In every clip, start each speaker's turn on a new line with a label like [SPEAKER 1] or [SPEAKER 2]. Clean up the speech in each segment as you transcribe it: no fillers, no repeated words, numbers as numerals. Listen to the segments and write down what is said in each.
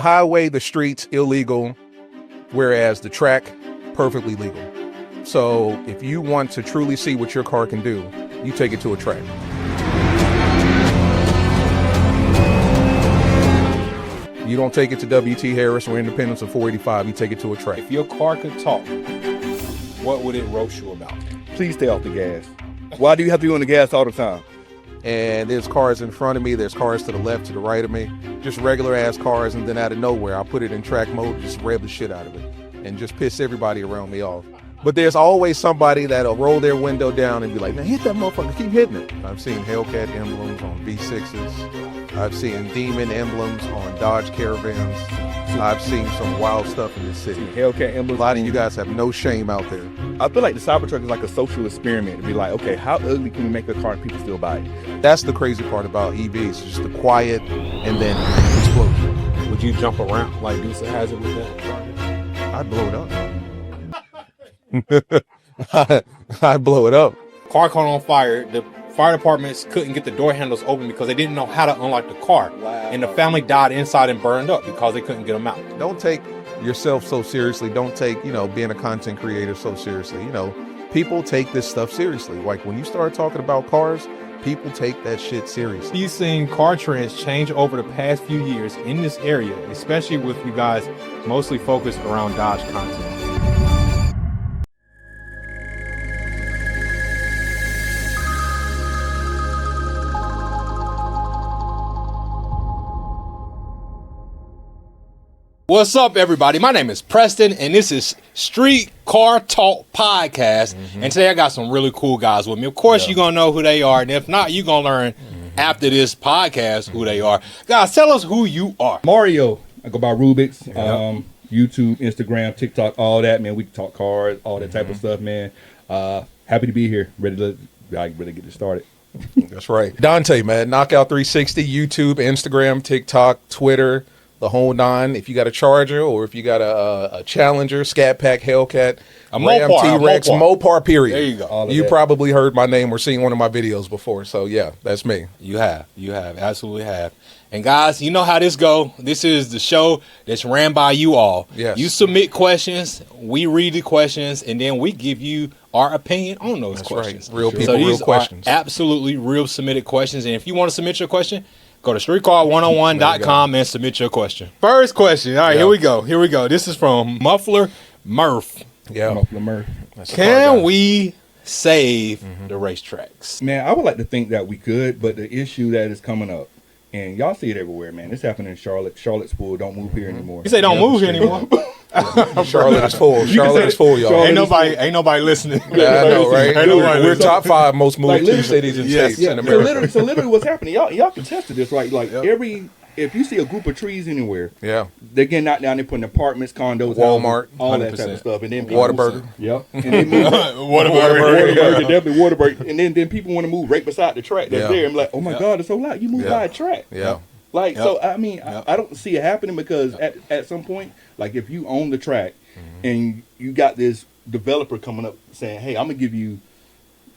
[SPEAKER 1] Highway, the streets, illegal, whereas the track, perfectly legal. So if you want to truly see what your car can do, you take it to a track. You don't take it to W.T. Harris or Independence or 485, you take it to a track.
[SPEAKER 2] If your car could talk, what would it roast you about?
[SPEAKER 3] Please stay off the gas. Why do you have to be on the gas all the time?
[SPEAKER 1] And there's cars in front of me, there's cars to the left, to the right of me, just regular ass cars, and then out of nowhere, I'll put it in track mode, just rev the shit out of it, and just piss everybody around me off. But there's always somebody that'll roll their window down and be like, man, hit that motherfucker, keep hitting it. I've seen Hellcat emblems on V6s. I've seen Demon emblems on Dodge Caravans. I've seen some wild stuff in this city.
[SPEAKER 3] Hellcat emblems.
[SPEAKER 1] A lot of you guys have no shame out there.
[SPEAKER 3] I feel like the Cybertruck is like a social experiment to be like, okay, how ugly can we make a car and people still buy it?
[SPEAKER 1] That's the crazy part about EVs, just the quiet and then explosion.
[SPEAKER 2] Would you jump around like Deuce has it with that?
[SPEAKER 1] I'd blow it up. I'd blow it up.
[SPEAKER 2] Car caught on fire. The fire departments couldn't get the door handles open because they didn't know how to unlock the car.
[SPEAKER 3] Wow.
[SPEAKER 2] And the family died inside and burned up because they couldn't get them out.
[SPEAKER 1] Don't take yourself so seriously. Don't take, being a content creator so seriously. People take this stuff seriously. Like when you start talking about cars, people take that shit seriously.
[SPEAKER 2] He's seen car trends change over the past few years in this area, especially with you guys mostly focused around Dodge content. What's up, everybody? My name is Preston, and this is Street Car Talk Podcast. And today I got some really cool guys with me. Of course, you're going to know who they are, and if not, you're going to learn after this podcast who they are. Guys, tell us who you are.
[SPEAKER 3] Mario, I go by Rubix, YouTube, Instagram, TikTok, all that, man. We can talk cars, all that type of stuff, man. Happy to be here, ready to get this started.
[SPEAKER 1] That's right. Dante, man, Knockout360, YouTube, Instagram, TikTok, Twitter, the whole nine. If you got a Charger or if you got a Challenger, Scat Pack, Hellcat,
[SPEAKER 2] A
[SPEAKER 1] Ram,
[SPEAKER 2] Mopar,
[SPEAKER 1] T-Rex, Mopar, period.
[SPEAKER 2] There you go.
[SPEAKER 1] You probably heard my name or seen one of my videos before. So yeah, that's me.
[SPEAKER 2] You have, absolutely have. And guys, you know how this go. This is the show that's ran by you all.
[SPEAKER 1] Yes.
[SPEAKER 2] You submit questions, we read the questions, and then we give you our opinion on those questions.
[SPEAKER 1] Right. Real people,
[SPEAKER 2] so these
[SPEAKER 1] real questions.
[SPEAKER 2] Are absolutely real submitted questions. And if you want to submit your question, go to streetcar101.com and submit your question. First question. All right, Here we go. This is from Muffler Murph.
[SPEAKER 1] Yeah.
[SPEAKER 3] Muffler Murph.
[SPEAKER 2] Can we save the racetracks?
[SPEAKER 3] Man, I would like to think that we could, but the issue that is coming up, and y'all see it everywhere, man. It's happening in Charlotte. Charlotte's full. Don't move here anymore.
[SPEAKER 2] You say don't move here anymore.
[SPEAKER 1] Charlotte is full. Charlotte is full, y'all.
[SPEAKER 2] Ain't nobody listening.
[SPEAKER 1] Yeah, I know, right? We're top 5 most moved to
[SPEAKER 3] literally-
[SPEAKER 1] cities and states in
[SPEAKER 3] So
[SPEAKER 1] America.
[SPEAKER 3] literally what's happening, y'all can test this, right? Like if you see a group of trees anywhere, they're getting knocked down, they're putting apartments, condos,
[SPEAKER 1] Walmart,
[SPEAKER 3] houses, all that
[SPEAKER 2] 100%.
[SPEAKER 3] type of stuff. And then people,
[SPEAKER 1] Whataburger.
[SPEAKER 3] Yep. And then
[SPEAKER 2] Whataburger.
[SPEAKER 3] definitely Whataburger. And then people want to move right beside the track that's
[SPEAKER 1] Yeah.
[SPEAKER 3] there. I'm like, oh my God, it's so loud. You move by a track.
[SPEAKER 1] Yeah.
[SPEAKER 3] Like, so, I mean, I don't see it happening because at some point, like if you own the track and you got this developer coming up saying, hey, I'm going to give you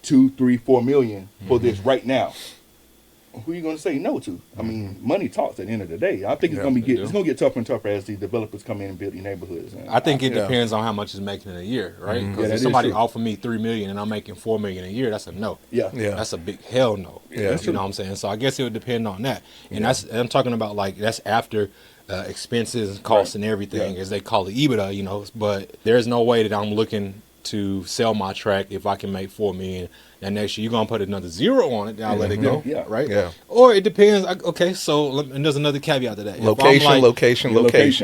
[SPEAKER 3] 2, 3, 4 million for this right now. Who are you going to say no to? I mean, money talks at the end of the day. I think it's going to get tougher and tougher as these developers come in and build these neighborhoods.
[SPEAKER 2] I think it depends on how much it's making in a year, right? Because if somebody offer me $3 million and I'm making $4 million a year, that's a no.
[SPEAKER 1] Yeah.
[SPEAKER 2] That's a big hell no.
[SPEAKER 1] Yeah.
[SPEAKER 2] You know what I'm saying? So I guess it would depend on that. And I'm talking about like that's after expenses, costs, and everything, as they call it, EBITDA. But there's no way that I'm looking to sell my track if I can make $4 million. And next year you're gonna put another 0 on it, then I'll let it go.
[SPEAKER 3] Yeah.
[SPEAKER 2] Right?
[SPEAKER 1] Yeah.
[SPEAKER 2] Or it depends. Okay, so and there's another caveat to that.
[SPEAKER 1] Location.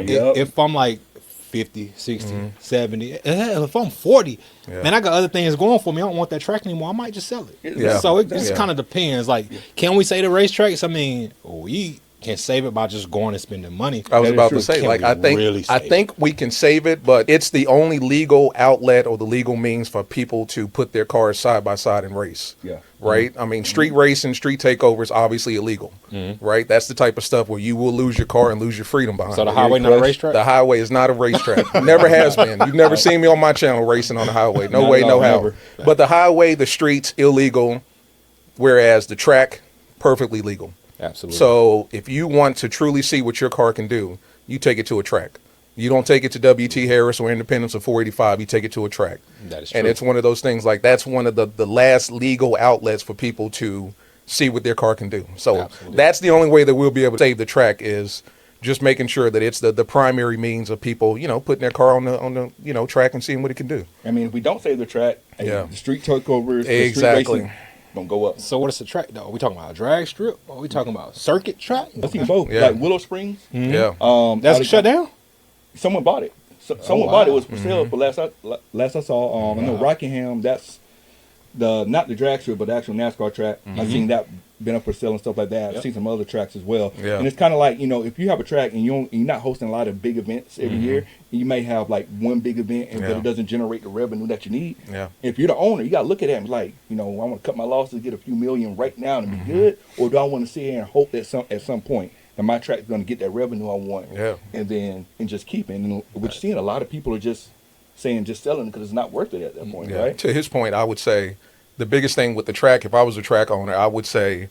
[SPEAKER 2] If I'm like 50, 60, 70, if I'm 40, man, I got other things going for me. I don't want that track anymore. I might just sell it.
[SPEAKER 1] Yeah.
[SPEAKER 2] So it just kind of depends. Like, can we say the racetracks? I mean, we can save it by just going and spending money.
[SPEAKER 1] I was about to say,
[SPEAKER 2] Can
[SPEAKER 1] like,
[SPEAKER 2] we
[SPEAKER 1] I think we can save it, but it's the only legal outlet or the legal means for people to put their cars side by side and race.
[SPEAKER 3] Yeah.
[SPEAKER 1] Right? I mean, street racing, street takeovers, obviously illegal. Right? That's the type of stuff where you will lose your car and lose your freedom behind
[SPEAKER 2] So
[SPEAKER 1] it.
[SPEAKER 2] the highway not a racetrack?
[SPEAKER 1] The highway is not a racetrack. Never has been. You've never seen me on my channel racing on the highway. No way, no how.
[SPEAKER 3] Never.
[SPEAKER 1] But the highway, the streets, illegal, whereas the track, perfectly legal.
[SPEAKER 2] Absolutely.
[SPEAKER 1] So if you want to truly see what your car can do, you take it to a track. You don't take it to W.T. Harris or Independence or 485. You take it to a track.
[SPEAKER 2] That is true.
[SPEAKER 1] And it's one of those things, like, that's one of the last legal outlets for people to see what their car can do. So
[SPEAKER 2] Absolutely.
[SPEAKER 1] that's the only way that we'll be able to save the track, is just making sure that it's the primary means of people, putting their car on the track and seeing what it can do.
[SPEAKER 3] I mean, if we don't save the track, the street takeovers,
[SPEAKER 1] Exactly.
[SPEAKER 3] the street racing gonna go up.
[SPEAKER 2] So what is the track though? Are we talking about a drag strip? Or are we talking about circuit track?
[SPEAKER 3] I've seen both.
[SPEAKER 1] Yeah.
[SPEAKER 3] Like Willow Springs.
[SPEAKER 1] Yeah.
[SPEAKER 2] That's shut down?
[SPEAKER 3] Someone bought it. Someone bought it. It was for sale. But last I saw, I know Rockingham. That's not the drag strip, but the actual NASCAR track. I've seen that been up for sale and stuff like that. I've seen some other tracks as well.
[SPEAKER 1] Yeah.
[SPEAKER 3] And it's kind of like, if you have a track and you're not hosting a lot of big events every year, you may have like one big event, but it doesn't generate the revenue that you need.
[SPEAKER 1] Yeah.
[SPEAKER 3] If you're the owner, you got to look at it and be like, I want to cut my losses, get a few million right now and be good, or do I want to sit here and hope that at some point that my track's going to get that revenue I want, and just keep it. And what you're seeing, a lot of people are just saying just selling because it's not worth it at that point, right?
[SPEAKER 1] To his point, I would say the biggest thing with the track, if I was a track owner, I would say,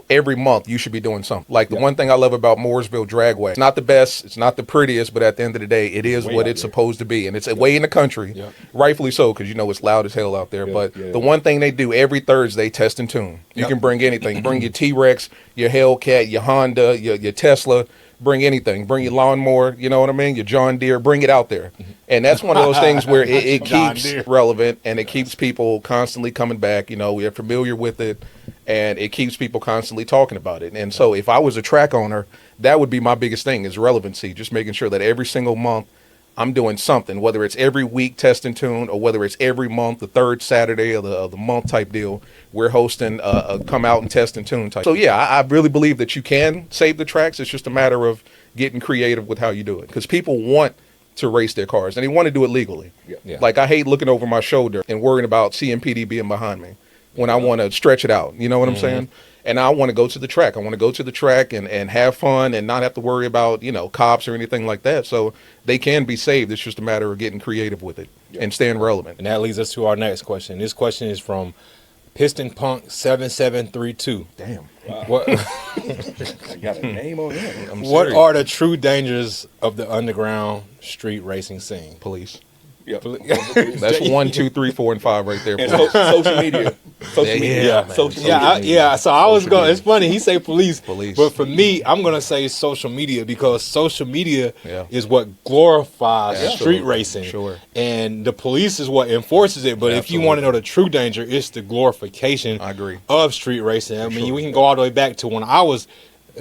[SPEAKER 1] every month you should be doing something. Like the one thing I love about Mooresville Dragway, it's not the best, it's not the prettiest, but at the end of the day, it is what it's supposed to be. And it's way in the country, rightfully so, because it's loud as hell out there. But the one thing they do every Thursday, test and tune. You can bring anything. Bring your T-Rex, your Hellcat, your Honda, your Tesla. Bring anything. Bring your lawnmower, you know what I mean? Your John Deere. Bring it out there. And that's one of those things where it keeps relevant, and it keeps people constantly coming back. We're familiar with it, and it keeps people constantly talking about it. And so if I was a track owner, that would be my biggest thing, is relevancy. Just making sure that every single month I'm doing something, whether it's every week test and tune, or whether it's every month, the third Saturday of the month type deal. We're hosting a come out and test and tune type. So yeah, I really believe that you can save the tracks. It's just a matter of getting creative with how you do it, because people want to race their cars and they want to do it legally. Like, I hate looking over my shoulder and worrying about CMPD being behind me when I want to stretch it out. You know what I'm saying? And I want to go to the track. I want to go to the track and have fun and not have to worry about, cops or anything like that. So they can be saved. It's just a matter of getting creative with it and staying relevant.
[SPEAKER 2] And that leads us to our next question. This question is from Piston Punk 7732.
[SPEAKER 1] Damn.
[SPEAKER 2] What
[SPEAKER 3] I got a name on it.
[SPEAKER 2] What are the true dangers of the underground street racing scene?
[SPEAKER 1] Police.
[SPEAKER 3] Yep.
[SPEAKER 1] That's 1, 2, 3, 4, and 5 right there.
[SPEAKER 3] And social media. Social media.
[SPEAKER 1] Man.
[SPEAKER 3] Social media.
[SPEAKER 2] Yeah. So I was going. It's funny. He say police.
[SPEAKER 1] Police.
[SPEAKER 2] But for me, I'm gonna say social media, because social media
[SPEAKER 1] Yeah.
[SPEAKER 2] is what glorifies
[SPEAKER 1] Yeah.
[SPEAKER 2] street
[SPEAKER 1] Sure.
[SPEAKER 2] racing.
[SPEAKER 1] Sure.
[SPEAKER 2] And the police is what enforces it. But if you want to know the true danger, it's the glorification.
[SPEAKER 1] I agree.
[SPEAKER 2] Of street racing. I mean, we can go all the way back to when I was.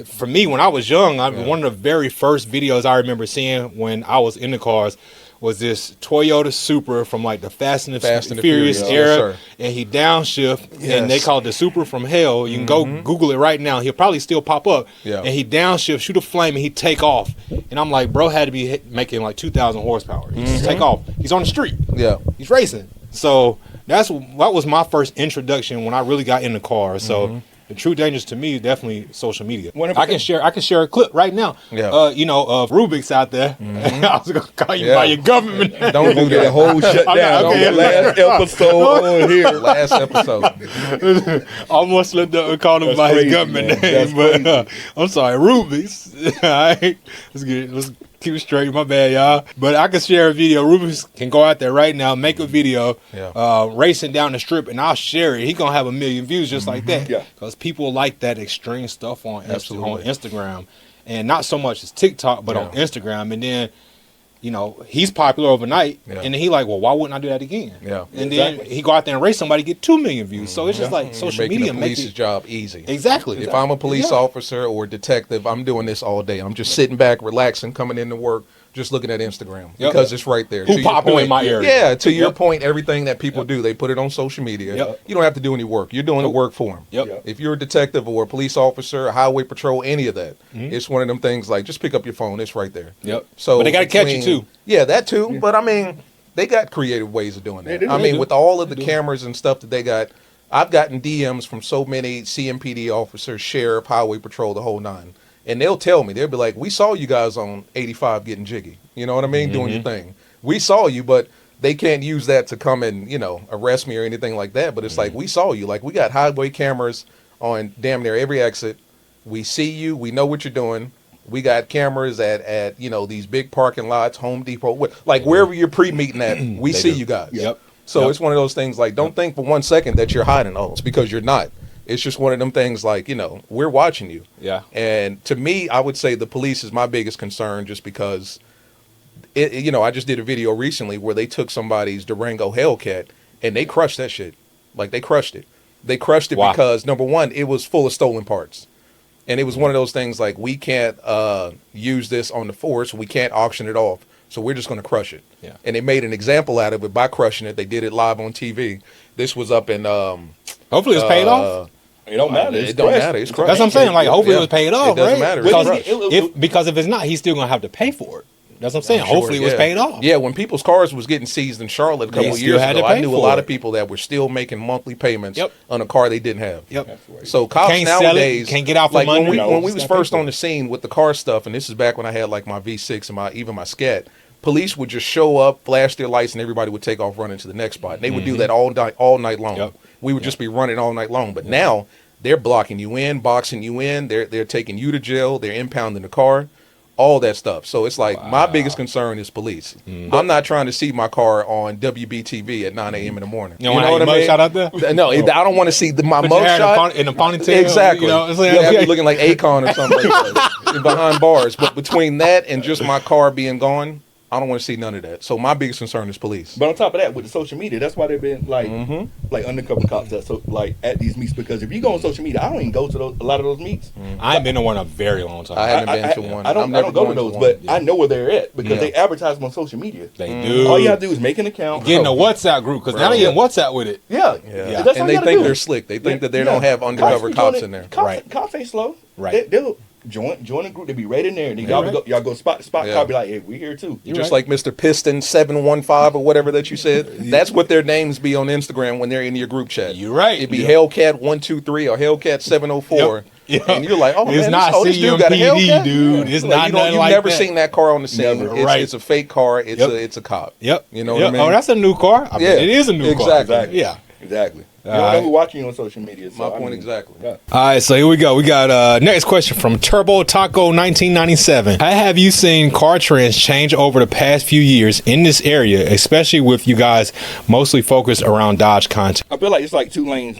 [SPEAKER 2] For me, when I was young, one of the very first videos I remember seeing when I was in the cars was this Toyota Supra from like the Fast and the Furious era,
[SPEAKER 1] Yes,
[SPEAKER 2] and he downshift,
[SPEAKER 1] Yes.
[SPEAKER 2] and they call it the Supra from hell. You can go Google it right now. He'll probably still pop up.
[SPEAKER 1] Yeah.
[SPEAKER 2] And he downshift, shoot a flame, and he take off. And I'm like, bro had to be making like 2,000 horsepower. He just take off. He's on the street.
[SPEAKER 1] Yeah.
[SPEAKER 2] He's racing. So that was my first introduction when I really got in the car. So the true dangers to me, definitely social media.
[SPEAKER 3] 100%.
[SPEAKER 2] I can share a clip right now.
[SPEAKER 1] Yeah.
[SPEAKER 2] Of Rubix out there. I was gonna call you by your government.
[SPEAKER 1] Don't do
[SPEAKER 3] Get a
[SPEAKER 1] that.
[SPEAKER 3] whole shutdown.
[SPEAKER 2] Okay.
[SPEAKER 3] Last episode on here.
[SPEAKER 1] Last episode.
[SPEAKER 2] Almost let the call him
[SPEAKER 3] That's
[SPEAKER 2] by
[SPEAKER 3] crazy,
[SPEAKER 2] his government
[SPEAKER 3] man.
[SPEAKER 2] name,
[SPEAKER 3] That's
[SPEAKER 2] but I'm sorry, Rubix. All right, let's keep it straight. My bad, y'all. But I can share a video. Rubix can go out there right now, make a video, racing down the strip, and I'll share it. He gonna have 1 million views just like that.
[SPEAKER 3] Yeah.
[SPEAKER 2] Because people like that extreme stuff on
[SPEAKER 1] Absolutely.
[SPEAKER 2] Instagram, and not so much as TikTok, but on Instagram. And then, he's popular overnight, and then he like, well, why wouldn't I do that again?
[SPEAKER 1] Yeah.
[SPEAKER 2] And then he go out there and race somebody, get 2 million views. So it's just like social
[SPEAKER 1] Making
[SPEAKER 2] media
[SPEAKER 1] the
[SPEAKER 2] makes
[SPEAKER 1] police's
[SPEAKER 2] it
[SPEAKER 1] job easy.
[SPEAKER 2] exactly.
[SPEAKER 1] If I'm a police officer or detective, I'm doing this all day. I'm just sitting back, relaxing, coming into work, just looking at Instagram because it's right there.
[SPEAKER 2] Who
[SPEAKER 1] To your
[SPEAKER 2] popular
[SPEAKER 1] point,
[SPEAKER 2] in my area.
[SPEAKER 1] Yeah, to your point, everything that people do, they put it on social media.
[SPEAKER 2] Yep.
[SPEAKER 1] You don't have to do any work. You're doing the work for them.
[SPEAKER 2] Yep.
[SPEAKER 1] If you're a detective or a police officer, a highway patrol, any of that, it's one of them things like just pick up your phone. It's right there.
[SPEAKER 2] Yep.
[SPEAKER 1] So
[SPEAKER 2] But they gotta catch you, too.
[SPEAKER 1] Yeah, that too. But I mean, they got creative ways of doing that.
[SPEAKER 3] They do.
[SPEAKER 1] I
[SPEAKER 3] They
[SPEAKER 1] mean,
[SPEAKER 3] do.
[SPEAKER 1] with all of the cameras and stuff that they got, I've gotten DMs from so many CMPD officers, sheriff, highway patrol, the whole nine. And they'll tell me, they'll be like, we saw you guys on 85 getting jiggy. You know what I mean? Doing your thing. We saw you, but they can't use that to come and, arrest me or anything like that. But it's like, we saw you. Like, we got highway cameras on damn near every exit. We see you. We know what you're doing. We got cameras at these big parking lots, Home Depot, like wherever you're pre-meeting at, we see you guys.
[SPEAKER 2] Yep.
[SPEAKER 1] So it's one of those things like, don't think for 1 second that you're hiding. Oh, it's because you're not. It's just one of them things like, we're watching you.
[SPEAKER 2] Yeah.
[SPEAKER 1] And to me, I would say the police is my biggest concern just because, I just did a video recently where they took somebody's Durango Hellcat and they crushed that shit. Like, they crushed it. They crushed it because, number one, it was full of stolen parts. And it was one of those things like, we can't use this on the force. We can't auction it off. So we're just going to crush it.
[SPEAKER 2] Yeah.
[SPEAKER 1] And they made an example out of it by crushing it. They did it live on TV. This was up in...
[SPEAKER 2] hopefully it's paid off.
[SPEAKER 3] It don't matter.
[SPEAKER 1] It don't matter. It's crushed.
[SPEAKER 2] That's what I'm saying. Like, hopefully it was paid off,
[SPEAKER 1] It doesn't
[SPEAKER 2] right?
[SPEAKER 1] matter.
[SPEAKER 2] Because if it's not, he's still going to have to pay for it. That's what I'm saying. Hopefully it was paid off.
[SPEAKER 1] Yeah, when people's cars was getting seized in Charlotte a couple of years ago, I knew a lot of people that were still making monthly payments on a car they didn't have.
[SPEAKER 2] Yep.
[SPEAKER 1] So cops
[SPEAKER 2] can't
[SPEAKER 1] nowadays
[SPEAKER 2] can't get out from
[SPEAKER 1] like
[SPEAKER 2] under.
[SPEAKER 1] when we was first on the scene with the car stuff, and this is back when I had like my V6 and even my Scat. Police would just show up, flash their lights, and everybody would take off running to the next spot. And they would do that all night long.
[SPEAKER 2] Yep.
[SPEAKER 1] We would just be running all night long. But now they're blocking you in, boxing you in. They're taking you to jail. They're impounding the car, all that stuff. So it's like my biggest concern is police. I'm not trying to see my car on WBTV at 9 a.m. in the morning.
[SPEAKER 2] You know what I mean? Shot out there?
[SPEAKER 1] No, I don't want to see my mug shot
[SPEAKER 2] in a ponytail.
[SPEAKER 1] Exactly.
[SPEAKER 2] It's like,
[SPEAKER 1] I'd be looking like Akon or something like behind bars. But between that and just my car being gone, I don't want to see none of that. So my biggest concern is police.
[SPEAKER 3] But on top of that, with the social media, that's why they've been like undercover cops at these meets. Because if you go on social media, I don't even go to a lot of those meets.
[SPEAKER 2] I ain't been to one in a very long time.
[SPEAKER 1] I haven't been to one.
[SPEAKER 3] I don't go to those, but I know where they're at because they advertise them on social media.
[SPEAKER 2] They do.
[SPEAKER 3] All you have to do is make an account.
[SPEAKER 2] Get in a WhatsApp group because now they in WhatsApp with it.
[SPEAKER 3] Yeah. That's all
[SPEAKER 1] And they
[SPEAKER 3] you gotta
[SPEAKER 1] think
[SPEAKER 3] do.
[SPEAKER 1] they're slick. They think that they don't have undercover cops in there.
[SPEAKER 3] Cops ain't slow.
[SPEAKER 2] Right.
[SPEAKER 3] They'll join a group. They be right in there, and then y'all go spot to spot.
[SPEAKER 1] Yeah.
[SPEAKER 3] Cop be like, hey, we here too.
[SPEAKER 1] Just like Mr. Piston 715 or whatever that you said. That's what their names be on Instagram when they're in your group chat.
[SPEAKER 2] You're right.
[SPEAKER 1] It'd be Hellcat 123 or Hellcat 704.
[SPEAKER 2] Yep.
[SPEAKER 1] And you're like, oh,
[SPEAKER 2] It's
[SPEAKER 1] man,
[SPEAKER 2] not
[SPEAKER 1] this dude got a
[SPEAKER 2] CMPD,
[SPEAKER 1] Hellcat?
[SPEAKER 2] dude. It's not nothing
[SPEAKER 1] You've
[SPEAKER 2] like
[SPEAKER 1] never
[SPEAKER 2] that.
[SPEAKER 1] seen that car on the scene.
[SPEAKER 3] Never.
[SPEAKER 1] It's a fake car. It's a cop.
[SPEAKER 2] Yep.
[SPEAKER 1] You know what I mean?
[SPEAKER 2] Oh, that's a new car. I mean, it is a new car.
[SPEAKER 1] Exactly.
[SPEAKER 2] Yeah.
[SPEAKER 3] Exactly. You don't know who's watching you on social media.
[SPEAKER 1] My point exactly.
[SPEAKER 3] Yeah.
[SPEAKER 2] All right, so here we go. We got next question from Turbo Taco 1997. How have you seen car trends change over the past few years in this area, especially with you guys mostly focused around Dodge content?
[SPEAKER 3] I feel like it's like two lanes,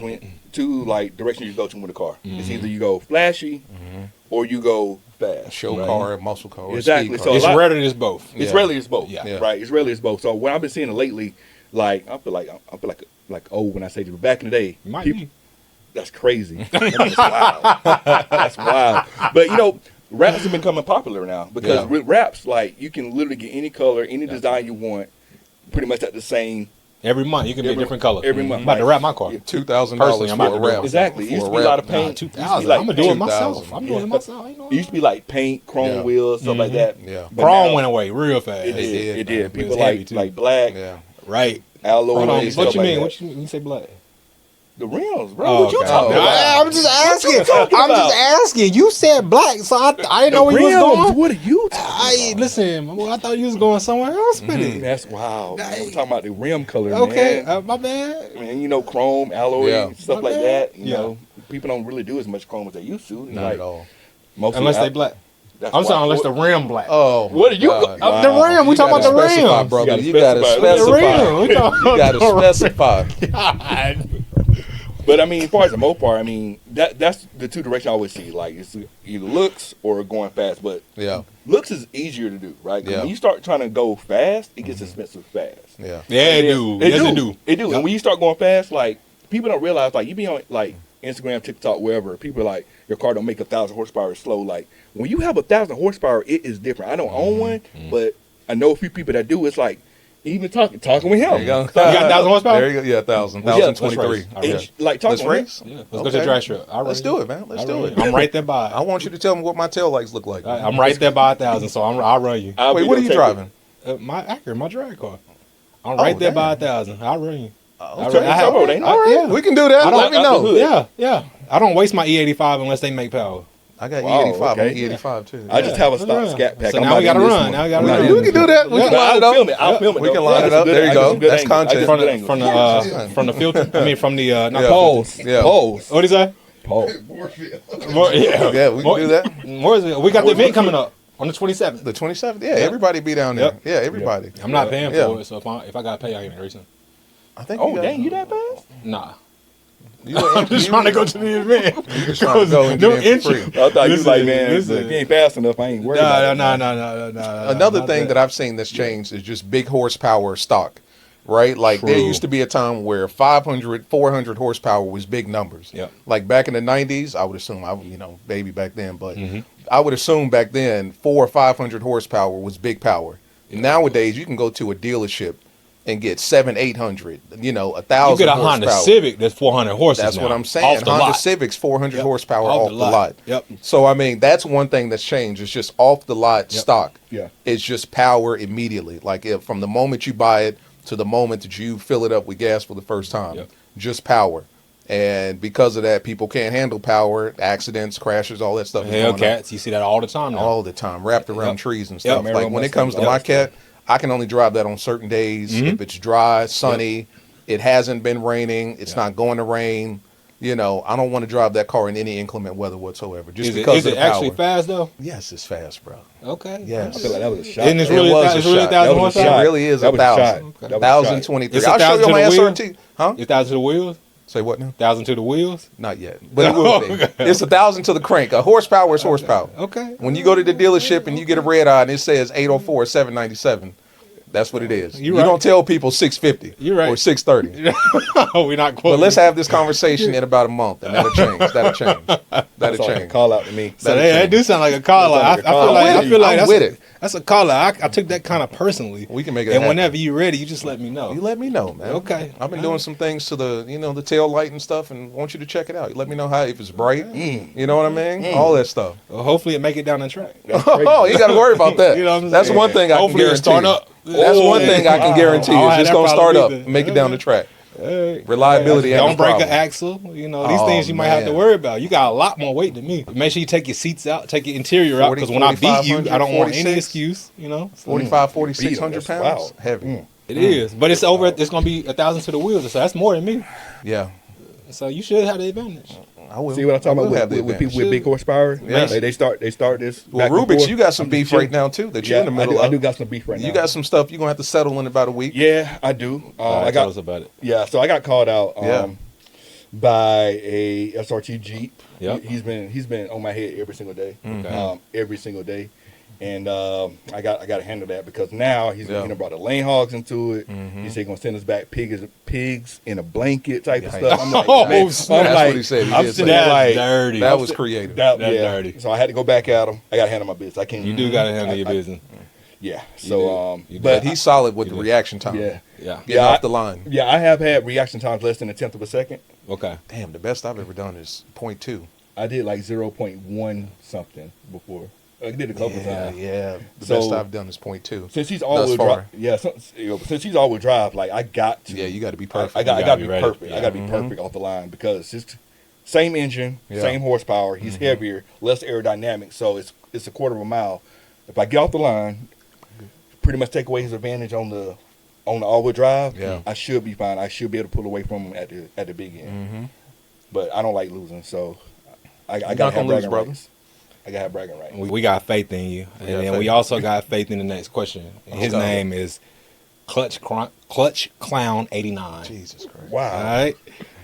[SPEAKER 3] two like directions you go to with a car. It's either you go flashy or you go fast.
[SPEAKER 1] Show car, muscle car, or
[SPEAKER 3] Exactly.
[SPEAKER 1] speed
[SPEAKER 3] So
[SPEAKER 1] car.
[SPEAKER 2] It's rarely it's both.
[SPEAKER 3] It's rarely it's both.
[SPEAKER 2] Yeah.
[SPEAKER 3] Right. It's rarely it's both. So what I've been seeing lately, like I feel like old when I say this, but back in the day,
[SPEAKER 2] Might be.
[SPEAKER 3] that's crazy. That's wild. That's wild. But raps have been becoming popular now because with raps, like you can literally get any color, any design you want, pretty much at the same.
[SPEAKER 2] Every month you can be a different color.
[SPEAKER 3] Every month.
[SPEAKER 2] I'm about to wrap my car.
[SPEAKER 1] $2,000
[SPEAKER 2] Personally, I'm
[SPEAKER 1] for
[SPEAKER 2] about
[SPEAKER 1] a
[SPEAKER 2] to do it.
[SPEAKER 1] wrap.
[SPEAKER 3] Exactly. It used to be a lot of paint.
[SPEAKER 2] 2,000.
[SPEAKER 3] Like
[SPEAKER 2] I'm gonna do it
[SPEAKER 1] 2,000.
[SPEAKER 2] myself. I'm doing it myself.
[SPEAKER 3] It used to be like paint, chrome wheels, stuff like that.
[SPEAKER 1] Yeah.
[SPEAKER 3] But
[SPEAKER 2] Chrome
[SPEAKER 3] now
[SPEAKER 2] went away real fast.
[SPEAKER 3] It did. It did.
[SPEAKER 2] It
[SPEAKER 3] People
[SPEAKER 2] was heavy, too.
[SPEAKER 3] like black,
[SPEAKER 1] Yeah.
[SPEAKER 2] Right.
[SPEAKER 3] alloy.
[SPEAKER 2] Hold on.
[SPEAKER 3] and stuff
[SPEAKER 2] What you
[SPEAKER 3] like
[SPEAKER 2] mean?
[SPEAKER 3] that.
[SPEAKER 2] What you mean? You say black?
[SPEAKER 3] The rims, bro.
[SPEAKER 2] Oh,
[SPEAKER 3] What you
[SPEAKER 2] okay.
[SPEAKER 3] talking about?
[SPEAKER 2] I'm just asking.
[SPEAKER 3] talking
[SPEAKER 2] I'm just
[SPEAKER 3] about?
[SPEAKER 2] asking. You said black, so I didn't know where you was
[SPEAKER 3] Rims,
[SPEAKER 2] going.
[SPEAKER 3] what are you talking about?
[SPEAKER 2] Listen, I thought you was going somewhere else with it.
[SPEAKER 3] That's wow. I'm talking about the rim color,
[SPEAKER 2] Okay,
[SPEAKER 3] man.
[SPEAKER 2] my bad.
[SPEAKER 3] Man, chrome, alloy,
[SPEAKER 1] Yeah.
[SPEAKER 3] stuff
[SPEAKER 2] My
[SPEAKER 3] like
[SPEAKER 2] bad.
[SPEAKER 3] that. You know, people don't really do as much chrome as they used to.
[SPEAKER 1] Not
[SPEAKER 3] like,
[SPEAKER 1] at all.
[SPEAKER 3] mostly
[SPEAKER 2] Unless they black.
[SPEAKER 3] That's
[SPEAKER 2] I'm saying
[SPEAKER 3] why-
[SPEAKER 2] unless the rim black.
[SPEAKER 1] Oh,
[SPEAKER 3] What are you?
[SPEAKER 1] God.
[SPEAKER 3] Wow.
[SPEAKER 2] The rim. We
[SPEAKER 1] You
[SPEAKER 2] talking about
[SPEAKER 1] gotta
[SPEAKER 2] the
[SPEAKER 1] specify,
[SPEAKER 2] rim,
[SPEAKER 1] brother.
[SPEAKER 3] You
[SPEAKER 1] You
[SPEAKER 3] gotta
[SPEAKER 1] gotta
[SPEAKER 3] specify.
[SPEAKER 2] The
[SPEAKER 1] specify.
[SPEAKER 2] rim. We talking
[SPEAKER 1] You
[SPEAKER 2] about
[SPEAKER 1] gotta
[SPEAKER 2] the rim.
[SPEAKER 1] specify.
[SPEAKER 3] But I mean, as far as the Mopar, I mean, that's the two directions I always see. Like it's either looks or going fast. But
[SPEAKER 1] Yeah,
[SPEAKER 3] looks is easier to do, right? 'Cause
[SPEAKER 1] Yeah.
[SPEAKER 3] when you start trying to go fast, it gets expensive fast.
[SPEAKER 1] yeah.
[SPEAKER 2] Yeah, it do. Yes, it do.
[SPEAKER 3] It do.
[SPEAKER 2] Yep.
[SPEAKER 3] And when you start going fast, like people don't realize, like you be on like Instagram, TikTok, wherever. People are like, your car don't make 1,000 horsepower slow. Like when you have 1,000 horsepower, it is different. I don't own one, but I know a few people that do. It's like even talking with him.
[SPEAKER 1] There you go.
[SPEAKER 2] You got 1,000 horsepower?
[SPEAKER 1] There you go. Yeah, 1,000.
[SPEAKER 3] Yeah, let's
[SPEAKER 1] 1,023.
[SPEAKER 2] race.
[SPEAKER 1] Yeah.
[SPEAKER 3] It's like talking
[SPEAKER 1] Let's
[SPEAKER 3] with him.
[SPEAKER 1] race.
[SPEAKER 2] Yeah, let's go to the dry strip.
[SPEAKER 1] Let's do it, man. Let's do it.
[SPEAKER 2] I'm right there by.
[SPEAKER 1] I want you to tell me what my tail lights look like.
[SPEAKER 2] I'm right there by 1,000, so I'll run you.
[SPEAKER 3] I'll
[SPEAKER 1] Wait,
[SPEAKER 3] be
[SPEAKER 1] what are
[SPEAKER 3] there
[SPEAKER 1] you
[SPEAKER 3] taking-
[SPEAKER 1] driving?
[SPEAKER 2] My Acura, my drag car. I'm right there by 1,000. I'll run you.
[SPEAKER 3] Okay, Turbo, they know.
[SPEAKER 2] Yeah.
[SPEAKER 1] We can do that.
[SPEAKER 2] I don't-
[SPEAKER 1] Let me
[SPEAKER 3] out the
[SPEAKER 1] know.
[SPEAKER 3] hood.
[SPEAKER 2] Yeah. I don't waste my E85 unless they make power.
[SPEAKER 1] I got
[SPEAKER 3] Wow,
[SPEAKER 1] E85.
[SPEAKER 3] okay.
[SPEAKER 1] I'm E85 too.
[SPEAKER 3] I just have a
[SPEAKER 2] let's
[SPEAKER 3] stock
[SPEAKER 2] run.
[SPEAKER 3] Scat Pack.
[SPEAKER 2] So
[SPEAKER 3] I'm
[SPEAKER 2] now
[SPEAKER 3] not
[SPEAKER 2] we gotta
[SPEAKER 3] in this
[SPEAKER 2] run.
[SPEAKER 3] one.
[SPEAKER 2] Now we gotta
[SPEAKER 3] I'm not
[SPEAKER 2] run.
[SPEAKER 3] in
[SPEAKER 1] We can do that. We
[SPEAKER 3] But
[SPEAKER 1] can line it
[SPEAKER 3] I'll
[SPEAKER 1] up.
[SPEAKER 3] film it. I'll film it.
[SPEAKER 1] We
[SPEAKER 3] though.
[SPEAKER 1] can line
[SPEAKER 3] That's
[SPEAKER 1] it
[SPEAKER 3] a
[SPEAKER 1] up.
[SPEAKER 3] good
[SPEAKER 1] There you
[SPEAKER 3] angle.
[SPEAKER 1] go.
[SPEAKER 3] That's a good
[SPEAKER 1] That's
[SPEAKER 3] angle.
[SPEAKER 1] content.
[SPEAKER 3] That's a good angle.
[SPEAKER 2] From the filter. I mean, from the not
[SPEAKER 3] Pose.
[SPEAKER 2] filter.
[SPEAKER 1] Yeah.
[SPEAKER 3] Pose.
[SPEAKER 2] What is that?
[SPEAKER 3] Paul.
[SPEAKER 2] Yeah,
[SPEAKER 1] Yeah, we can do that.
[SPEAKER 2] Mooresville. We got the event coming up on the 27th.
[SPEAKER 1] The 27th. Yeah, everybody be down there.
[SPEAKER 2] Yep.
[SPEAKER 1] Yeah, everybody.
[SPEAKER 2] I'm not paying
[SPEAKER 1] Yeah.
[SPEAKER 2] for it, so if I got to pay, I ain't racing.
[SPEAKER 1] I think.
[SPEAKER 3] Oh, dang, you that fast?
[SPEAKER 2] Nah.
[SPEAKER 1] You
[SPEAKER 2] I'm just trying to go to the event.
[SPEAKER 1] You just trying to go and get in for free.
[SPEAKER 3] I thought you was like, man,
[SPEAKER 2] listen.
[SPEAKER 3] if you ain't fast enough, I ain't worried about it.
[SPEAKER 2] No.
[SPEAKER 1] Another thing that I've seen that's changed is just big horsepower stock, right? Like there
[SPEAKER 2] True.
[SPEAKER 1] used to be a time where 500, 400 horsepower was big numbers.
[SPEAKER 2] Yep.
[SPEAKER 1] Like back in the 90s, I would assume, baby back then, but I would assume back then 400 or 500 horsepower was big power. Nowadays, you can go to a dealership and get 700, 800, 1,000
[SPEAKER 2] You get a
[SPEAKER 1] horsepower.
[SPEAKER 2] Honda Civic that's 400 horses.
[SPEAKER 1] That's
[SPEAKER 2] now,
[SPEAKER 1] what I'm saying.
[SPEAKER 2] Off the
[SPEAKER 1] Honda
[SPEAKER 2] lot.
[SPEAKER 1] Civic's 400
[SPEAKER 2] Yep.
[SPEAKER 1] horsepower
[SPEAKER 2] Off
[SPEAKER 1] off
[SPEAKER 2] the
[SPEAKER 1] the
[SPEAKER 2] lot.
[SPEAKER 1] lot.
[SPEAKER 2] Yep.
[SPEAKER 1] So I mean, that's one thing that's changed. It's just off the lot stock.
[SPEAKER 3] Yeah.
[SPEAKER 1] It's just power immediately. Like from the moment you buy it to the moment that you fill it up with gas for the first time,
[SPEAKER 2] Yep.
[SPEAKER 1] just power. And because of that, people can't handle power, accidents, crashes, all that stuff. is going on
[SPEAKER 2] Hellcats, you see that all the time now.
[SPEAKER 1] all the time, wrapped around
[SPEAKER 2] Yep.
[SPEAKER 1] trees and
[SPEAKER 2] Yep.
[SPEAKER 1] stuff. Like when it comes to
[SPEAKER 2] Yep.
[SPEAKER 1] my cat, I can only drive that on certain days. If it's dry, sunny, it hasn't been raining, it's not going to rain. I don't want to drive that car in any inclement weather whatsoever. Just because
[SPEAKER 2] Is
[SPEAKER 1] of
[SPEAKER 2] it
[SPEAKER 1] the power.
[SPEAKER 2] actually fast though?
[SPEAKER 1] Yes, it's fast, bro.
[SPEAKER 2] Okay.
[SPEAKER 1] Yes.
[SPEAKER 3] I feel like that was a shot.
[SPEAKER 2] Isn't it
[SPEAKER 1] It
[SPEAKER 2] really,
[SPEAKER 1] was a
[SPEAKER 2] it's really
[SPEAKER 1] shot.
[SPEAKER 2] 1,000
[SPEAKER 3] That was a
[SPEAKER 2] horsepower?
[SPEAKER 3] shot.
[SPEAKER 1] It really is
[SPEAKER 3] That was a
[SPEAKER 1] 1,000.
[SPEAKER 3] shot. That was a shot.
[SPEAKER 1] 1,023.
[SPEAKER 2] It's
[SPEAKER 1] I'll show
[SPEAKER 2] 1,000
[SPEAKER 1] you my
[SPEAKER 2] to the wheel?
[SPEAKER 1] SRT. Huh?
[SPEAKER 2] It's 1,000 to the wheels?
[SPEAKER 1] Say what now?
[SPEAKER 2] 1,000 to the wheels?
[SPEAKER 1] Not yet, but it will be. It's 1,000 to the crank. A horsepower is horsepower.
[SPEAKER 2] Okay.
[SPEAKER 1] When you go to the dealership and you get a red eye and it says 804 797, that's what it is.
[SPEAKER 2] You're
[SPEAKER 1] You
[SPEAKER 2] right.
[SPEAKER 1] don't tell people 650
[SPEAKER 2] You're right.
[SPEAKER 1] or 630.
[SPEAKER 2] We're not
[SPEAKER 1] But
[SPEAKER 2] quoting.
[SPEAKER 1] let's have this conversation in about a month, and that'll change. That'll change. That'll
[SPEAKER 3] That's like a
[SPEAKER 1] change.
[SPEAKER 3] call out to me.
[SPEAKER 2] So that do sound like a call out.
[SPEAKER 3] That sounds like a call
[SPEAKER 2] I
[SPEAKER 3] out.
[SPEAKER 2] feel like
[SPEAKER 1] I'm
[SPEAKER 2] that's
[SPEAKER 1] with it.
[SPEAKER 2] That's a call out. I took that kind of personally.
[SPEAKER 1] We can make it
[SPEAKER 2] And
[SPEAKER 1] happen.
[SPEAKER 2] whenever you're ready, you just let me know.
[SPEAKER 1] You let me know, man.
[SPEAKER 2] Okay.
[SPEAKER 1] I've been doing some things to the, the tail light and stuff, and want you to check it out. You let me know if it's bright. You know what I mean? All that stuff.
[SPEAKER 2] Well, hopefully it make it down the track.
[SPEAKER 1] Oh, you got to worry about that.
[SPEAKER 2] You know what I'm
[SPEAKER 1] That's
[SPEAKER 2] saying?
[SPEAKER 1] one thing I can
[SPEAKER 2] Hopefully
[SPEAKER 1] guarantee.
[SPEAKER 2] it start up.
[SPEAKER 1] That's one thing I can guarantee.
[SPEAKER 2] I don't
[SPEAKER 1] It's
[SPEAKER 2] have
[SPEAKER 1] just
[SPEAKER 2] that
[SPEAKER 1] gonna start
[SPEAKER 2] problem
[SPEAKER 1] up,
[SPEAKER 2] either.
[SPEAKER 1] and make it down the track.
[SPEAKER 2] Hey.
[SPEAKER 1] Reliability. ain't
[SPEAKER 2] Don't
[SPEAKER 1] a
[SPEAKER 2] break
[SPEAKER 1] problem.
[SPEAKER 2] an axle. These
[SPEAKER 1] Oh,
[SPEAKER 2] things you might have to
[SPEAKER 1] man.
[SPEAKER 2] worry about. You got a lot more weight than me. Make sure you take your seats out, take your interior out,
[SPEAKER 1] 40,
[SPEAKER 2] because when I beat you,
[SPEAKER 1] 4,500,
[SPEAKER 2] I don't want any
[SPEAKER 1] 46.
[SPEAKER 2] excuse.
[SPEAKER 1] 45, 4,600
[SPEAKER 3] Beat 'em,
[SPEAKER 1] pounds.
[SPEAKER 3] that's
[SPEAKER 1] Heavy.
[SPEAKER 2] It is, but it's over. It's gonna be 1,000 to the wheels, so that's more than me.
[SPEAKER 1] Yeah.
[SPEAKER 2] So you should have the advantage.
[SPEAKER 1] I will.
[SPEAKER 3] See what I'm talking
[SPEAKER 1] I will
[SPEAKER 3] about
[SPEAKER 1] have the
[SPEAKER 3] with people
[SPEAKER 1] advantage.
[SPEAKER 3] with big horsepower?
[SPEAKER 1] Yes.
[SPEAKER 3] They start this.
[SPEAKER 1] Well,
[SPEAKER 3] back and
[SPEAKER 1] Rubix,
[SPEAKER 3] forth.
[SPEAKER 1] you got some
[SPEAKER 3] I'm
[SPEAKER 1] beef
[SPEAKER 3] just
[SPEAKER 1] right now too that you're
[SPEAKER 3] Yeah,
[SPEAKER 1] in the middle
[SPEAKER 3] I
[SPEAKER 1] of.
[SPEAKER 3] do got some beef right now.
[SPEAKER 1] You got some stuff you're gonna have to settle in about a week.
[SPEAKER 3] Yeah, I do. I
[SPEAKER 2] Tell
[SPEAKER 3] got
[SPEAKER 2] us about it.
[SPEAKER 3] Yeah, so I got called out
[SPEAKER 1] Yeah.
[SPEAKER 3] by a SRT Jeep.
[SPEAKER 2] Yep.
[SPEAKER 3] He's been on my head every single day.
[SPEAKER 2] Okay.
[SPEAKER 3] Every single day. And I got to handle that because now he's
[SPEAKER 1] Yeah.
[SPEAKER 3] brought the lane hogs into it. He said he's gonna send us back pigs in a blanket type of stuff. I'm like,
[SPEAKER 2] Oh,
[SPEAKER 3] man,
[SPEAKER 2] snap.
[SPEAKER 3] I'm
[SPEAKER 1] That's
[SPEAKER 3] like,
[SPEAKER 1] what he said. He
[SPEAKER 3] I'm
[SPEAKER 1] did
[SPEAKER 3] sitting
[SPEAKER 1] say
[SPEAKER 3] there
[SPEAKER 1] that.
[SPEAKER 3] like
[SPEAKER 2] dirty.
[SPEAKER 1] That was creative.
[SPEAKER 3] That's
[SPEAKER 2] dirty.
[SPEAKER 3] So I had to go back at him. I got to handle my business. I can't.
[SPEAKER 2] You do gotta handle your business.
[SPEAKER 3] Yeah.
[SPEAKER 2] You
[SPEAKER 3] So
[SPEAKER 2] do. You do.
[SPEAKER 1] But he's solid with the
[SPEAKER 2] do.
[SPEAKER 1] reaction time.
[SPEAKER 3] yeah.
[SPEAKER 2] Yeah.
[SPEAKER 1] Getting
[SPEAKER 3] Yeah,
[SPEAKER 1] off the line.
[SPEAKER 3] Yeah, I have had reaction times less than a tenth of a second.
[SPEAKER 2] Okay.
[SPEAKER 1] Damn, the best I've ever done is 0.2.
[SPEAKER 3] I did like 0.1 something before. I did a couple times.
[SPEAKER 1] Yeah. The
[SPEAKER 3] So-
[SPEAKER 1] best I've done is 0.2.
[SPEAKER 3] Since he's all-wheel
[SPEAKER 1] far.
[SPEAKER 3] drive, yeah. Since he's all-wheel drive, like I got to.
[SPEAKER 1] Yeah, you got to be perfect.
[SPEAKER 3] I got
[SPEAKER 2] You gotta
[SPEAKER 3] to
[SPEAKER 2] be
[SPEAKER 3] be
[SPEAKER 2] ready.
[SPEAKER 3] perfect. I
[SPEAKER 2] Yeah.
[SPEAKER 3] got to be perfect off the line because it's same engine,
[SPEAKER 1] Yeah.
[SPEAKER 3] same horsepower. He's heavier, less aerodynamic, so it's a quarter of a mile. If I get off the line, pretty much take away his advantage on the all-wheel drive.
[SPEAKER 1] Yeah.
[SPEAKER 3] I should be fine. I should be able to pull away from him at the big end. But I don't like losing, so I
[SPEAKER 1] not
[SPEAKER 3] got to
[SPEAKER 1] gonna
[SPEAKER 3] have
[SPEAKER 1] lose,
[SPEAKER 3] bragging
[SPEAKER 1] brother.
[SPEAKER 3] rights. I got to have bragging rights.
[SPEAKER 2] We got faith in you, and
[SPEAKER 1] got
[SPEAKER 2] then
[SPEAKER 1] faith.
[SPEAKER 2] we also got faith in the next question. His
[SPEAKER 1] go.
[SPEAKER 2] name is Clutch Clown 89.
[SPEAKER 1] Jesus Christ.
[SPEAKER 3] Wow.
[SPEAKER 2] All right.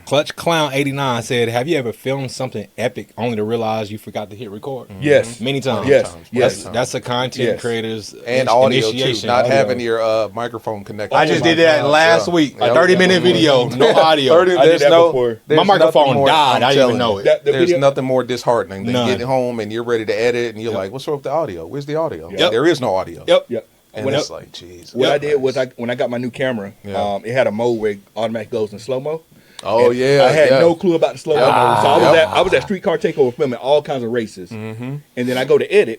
[SPEAKER 2] Clutch Clown 89 said, "Have you ever filmed something epic only to realize you forgot to hit record?"
[SPEAKER 3] Yes.
[SPEAKER 2] Many times.
[SPEAKER 3] Yes.
[SPEAKER 1] Times.
[SPEAKER 3] Yes.
[SPEAKER 2] That's a content
[SPEAKER 3] Yes.
[SPEAKER 2] creator's
[SPEAKER 1] And audio too.
[SPEAKER 2] initiation.
[SPEAKER 1] Not
[SPEAKER 3] Audio.
[SPEAKER 1] having your microphone connected.
[SPEAKER 2] I just
[SPEAKER 3] my
[SPEAKER 2] did that
[SPEAKER 3] God.
[SPEAKER 2] last
[SPEAKER 1] Yeah.
[SPEAKER 2] week. A
[SPEAKER 1] Yep.
[SPEAKER 2] 30-minute video, no audio.
[SPEAKER 1] 30,
[SPEAKER 3] I did
[SPEAKER 1] there's
[SPEAKER 3] that
[SPEAKER 1] no,
[SPEAKER 3] before.
[SPEAKER 1] there's
[SPEAKER 2] My microphone
[SPEAKER 1] nothing more-
[SPEAKER 2] died.
[SPEAKER 1] I'm
[SPEAKER 2] I didn't even
[SPEAKER 1] telling
[SPEAKER 2] know
[SPEAKER 1] you.
[SPEAKER 2] it.
[SPEAKER 3] The
[SPEAKER 1] There's
[SPEAKER 3] video-
[SPEAKER 1] nothing more disheartening than
[SPEAKER 2] None.
[SPEAKER 1] getting home and you're ready to edit and you're
[SPEAKER 2] Yep.
[SPEAKER 1] like, what's wrong with the audio? Where's the audio?
[SPEAKER 3] Yep.
[SPEAKER 1] There is no audio.
[SPEAKER 2] Yep.
[SPEAKER 3] Yep.
[SPEAKER 1] And
[SPEAKER 3] When
[SPEAKER 1] it's
[SPEAKER 3] I-
[SPEAKER 1] like, jeez.
[SPEAKER 3] What I did was when I got my new camera,
[SPEAKER 1] Yeah.
[SPEAKER 3] it had a mode where it automatically goes in slow mo.
[SPEAKER 1] Oh,
[SPEAKER 3] And
[SPEAKER 1] yeah.
[SPEAKER 3] I had
[SPEAKER 1] yeah.
[SPEAKER 3] no clue about the slow mo.
[SPEAKER 1] Yeah.
[SPEAKER 3] So
[SPEAKER 1] Yep.
[SPEAKER 3] I was at Streetcar Takeover filming all kinds of races, and then I go to edit,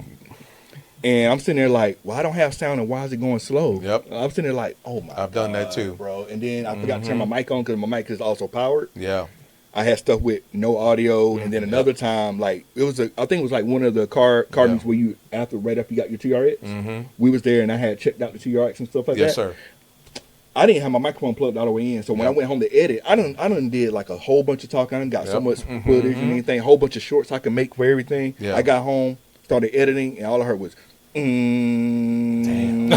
[SPEAKER 3] and I'm sitting there like, well, I don't have sound, and why is it going slow?
[SPEAKER 1] Yep.
[SPEAKER 3] I'm sitting there like, oh my.
[SPEAKER 1] I've done that too.
[SPEAKER 3] bro. And then I forgot to turn my mic on because my mic is also powered.
[SPEAKER 1] Yeah.
[SPEAKER 3] I had stuff with no audio, and then another time, like I think it was like one of the car meets where you right after you got your TRX. We was there, and I had checked out the TRX and stuff like
[SPEAKER 1] Yes,
[SPEAKER 3] that.
[SPEAKER 1] sir.
[SPEAKER 3] I didn't have my microphone plugged all the way in. So when I went home to edit, I done did like a whole bunch of talking. I done got so much footage and anything, a whole bunch of shorts I could make for everything. Yeah. I got home, started editing, and all I heard was, Damn.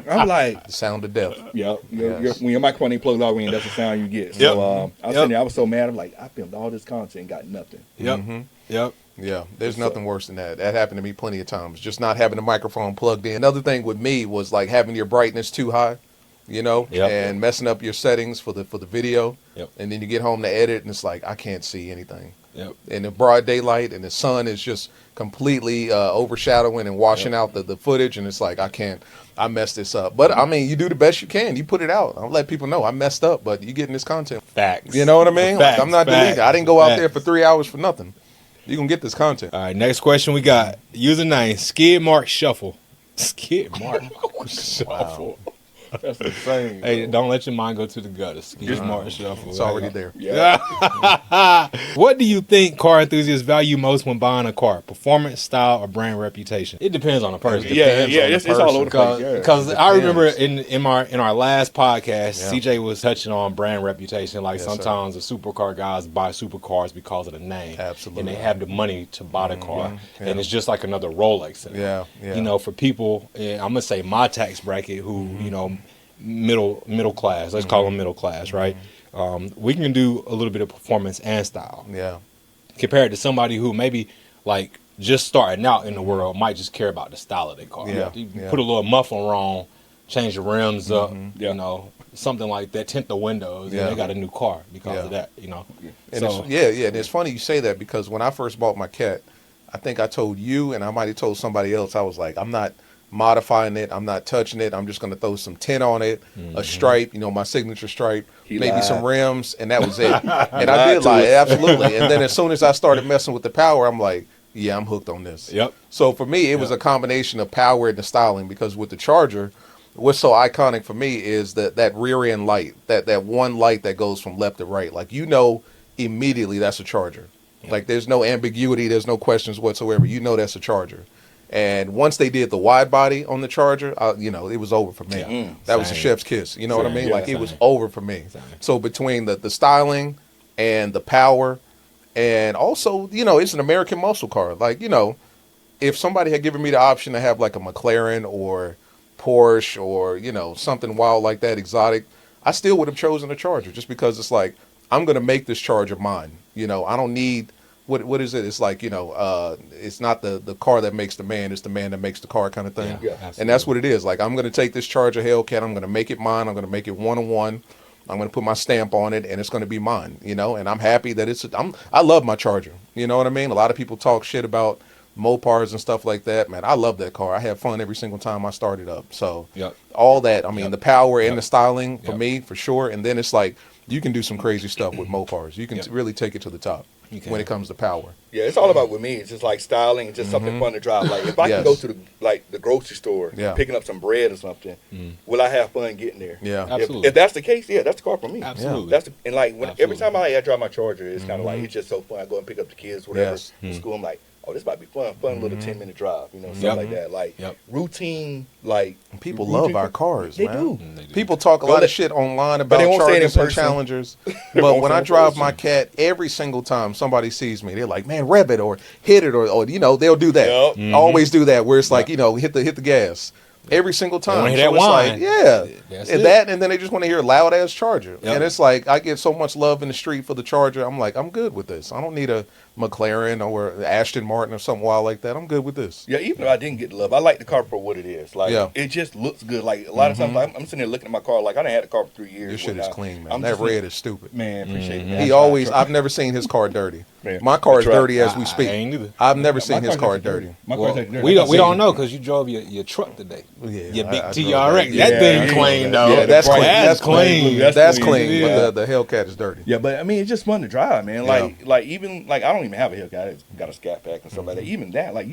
[SPEAKER 3] I'm like,
[SPEAKER 1] the sound of death.
[SPEAKER 3] Yeah. When your microphone ain't plugged all the way in, that's the sound you get. So I was sitting there, I was so mad. I'm like, I filmed all this content and got nothing.
[SPEAKER 1] Yeah, there's nothing worse than that. That happened to me plenty of times. Just not having the microphone plugged in. Another thing with me was like having your brightness too high, and messing up your settings for the video. And then you get home to edit, and it's like I can't see anything. In the broad daylight, and the sun is just completely overshadowing and washing out the footage, and it's like I messed this up. But I mean, you do the best you can. You put it out. I'll let people know I messed up, but you getting this content.
[SPEAKER 2] Facts.
[SPEAKER 1] You know what I mean?
[SPEAKER 2] Facts,
[SPEAKER 1] like, I'm not deleting. I didn't go out there for 3 hours for nothing. You gonna get this content.
[SPEAKER 2] All right, next question we got. Username Skid Mark Shuffle. Skid Mark Shuffle.
[SPEAKER 3] That's insane.
[SPEAKER 2] Hey, don't let your mind go to the gutter. Skid Mark Shuffle.
[SPEAKER 1] It's already there.
[SPEAKER 2] Yeah. What do you think car enthusiasts value most when buying a car? Performance, style, or brand reputation? It depends on the person.
[SPEAKER 3] It's all over the place.
[SPEAKER 2] Because I remember in our last podcast, CJ was touching on brand reputation. Like sometimes the supercar guys buy supercars because of the name.
[SPEAKER 1] Absolutely.
[SPEAKER 2] And they have the money to buy the car. And it's just like another Rolex. You know, for people, I'm going to say my tax bracket who, middle class, let's call them middle class, right? We can do a little bit of performance and style. Compared to somebody who maybe like just starting out in the world might just care about the style of their car. You put a little muffler wrong, change the rims up, something like that, tint the windows, and they got a new car because of that,
[SPEAKER 1] And so, and it's funny you say that because when I first bought my Cat, I think I told you and I might have told somebody else, I was like, I'm not modifying it, I'm not touching it, I'm just going to throw some tint on it, a stripe, my signature stripe, maybe some rims, and that was it. And I did lie, absolutely. And then as soon as I started messing with the power, I'm like, yeah, I'm hooked on this. So for me, it was a combination of power and the styling, because with the Charger, what's so iconic for me is that rear end light, that one light that goes from left to right. Like, immediately that's a Charger. Like, there's no ambiguity, there's no questions whatsoever. That's a Charger. And once they did the wide body on the Charger, it was over for me. That was a chef's kiss. You know what I mean? Like, it was over for me. So between the styling and the power, and also, it's an American muscle car. Like, if somebody had given me the option to have like a McLaren or Porsche or, something wild like that, exotic, I still would have chosen a Charger, just because it's like, I'm going to make this Charger mine. I don't need... What is it? It's like, it's not the car that makes the man, it's the man that makes the car kind of thing. And that's what it is. Like, I'm going to take this Charger Hellcat, I'm going to make it mine, I'm going to make it one-on-one, I'm going to put my stamp on it, and it's going to be mine, and I'm happy that I love my Charger. You know what I mean? A lot of people talk shit about Mopars and stuff like that. Man, I love that car. I have fun every single time I start it up. So all that, the power and the styling for me, for sure. And then it's like, you can do some crazy stuff with Mopars. You can really take it to the top. When it comes to power.
[SPEAKER 3] Yeah, it's all about with me. It's just like styling. It's just something fun to drive. Like, if I can go to the grocery store, picking up some bread or something, will I have fun getting there?
[SPEAKER 1] Yeah,
[SPEAKER 2] absolutely.
[SPEAKER 3] If that's the case, that's the car for me.
[SPEAKER 2] Absolutely.
[SPEAKER 3] And like every time I drive my Charger, it's kind of like, it's just so fun. I go and pick up the kids, whatever, from school. I'm like, oh, this might be fun little 10-minute drive, stuff like that. Like routine, like
[SPEAKER 1] people love our cars,
[SPEAKER 3] they
[SPEAKER 1] man.
[SPEAKER 3] do.
[SPEAKER 1] People talk a lot of shit online about Chargers and Challengers, but when I drive my Cat, every single time somebody sees me, they're like, man, rev it or hit it or they'll do that. Always do that, where it's like, hit the gas. Every single time.
[SPEAKER 2] Hear that whine.
[SPEAKER 1] And then they just want to hear a loud ass Charger. And it's like, I get so much love in the street for the Charger. I'm like, I'm good with this. I don't need a McLaren or Aston Martin or something wild like that. I'm good with this.
[SPEAKER 3] Yeah, even though I didn't get the love, I like the car for what it is. Like, it just looks good. Like, a lot of times I'm sitting there looking at my car, like, I done had the car for 3 years.
[SPEAKER 1] This shit is clean, man. That red is stupid.
[SPEAKER 3] Man, appreciate it.
[SPEAKER 1] I've never seen his car dirty. My car is dirty as we speak.
[SPEAKER 2] I ain't either.
[SPEAKER 1] I've never seen his car dirty.
[SPEAKER 2] We don't know, because you drove your truck today. Your big TRX. That thing clean, though.
[SPEAKER 1] Yeah, that's clean.
[SPEAKER 2] That's clean.
[SPEAKER 1] That's clean. But the Hellcat is dirty.
[SPEAKER 3] Yeah, but I mean, it's just fun to drive, man. Like even like I don't even have a Hellcat. I got a Scat Pack and stuff like that. Even that, like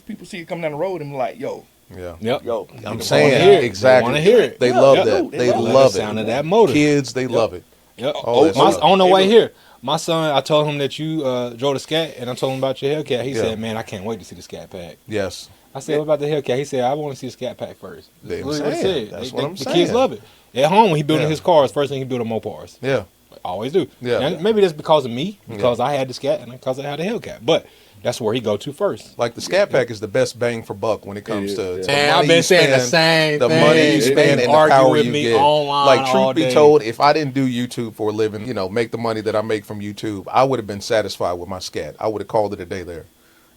[SPEAKER 3] people see it coming down the road and like, yo. Yo,
[SPEAKER 1] I'm saying exactly.
[SPEAKER 2] Want to hear it?
[SPEAKER 1] They love that. They love it.
[SPEAKER 2] Sound of that motor.
[SPEAKER 1] Kids, they love it.
[SPEAKER 2] On the way here, my son, I told him that you drove the Scat, and I told him about your Hellcat. He said, "Man, I can't wait to see the Scat Pack."
[SPEAKER 1] Yes.
[SPEAKER 2] I said, what about the Hellcat? He said, I want to see a Scat Pack first.
[SPEAKER 1] That's
[SPEAKER 2] That's
[SPEAKER 1] what
[SPEAKER 2] what
[SPEAKER 1] I'm
[SPEAKER 2] he
[SPEAKER 1] saying.
[SPEAKER 2] said.
[SPEAKER 1] That's what I'm
[SPEAKER 2] the
[SPEAKER 1] saying.
[SPEAKER 2] kids love it. At home, when he building
[SPEAKER 1] Yeah.
[SPEAKER 2] his cars, first thing he built a Mopars.
[SPEAKER 1] Yeah.
[SPEAKER 2] Always do.
[SPEAKER 1] Yeah.
[SPEAKER 2] Now, maybe that's because of me, because I had the Scat and because I had the Hellcat. But that's where he go to first.
[SPEAKER 1] Like the Scat Pack is the best bang for buck when it comes to the
[SPEAKER 2] Man,
[SPEAKER 1] money
[SPEAKER 2] I've been
[SPEAKER 1] you
[SPEAKER 2] saying the
[SPEAKER 1] spend,
[SPEAKER 2] same
[SPEAKER 1] the
[SPEAKER 2] thing.
[SPEAKER 1] money you
[SPEAKER 2] They
[SPEAKER 1] spend and the
[SPEAKER 2] argue
[SPEAKER 1] power
[SPEAKER 2] with
[SPEAKER 1] you
[SPEAKER 2] me
[SPEAKER 1] get.
[SPEAKER 2] online
[SPEAKER 1] Like
[SPEAKER 2] all
[SPEAKER 1] truth be
[SPEAKER 2] day.
[SPEAKER 1] told, if I didn't do YouTube for a living, you know, make the money that I make from YouTube, I would have been satisfied with my Scat. I would have called it a day there.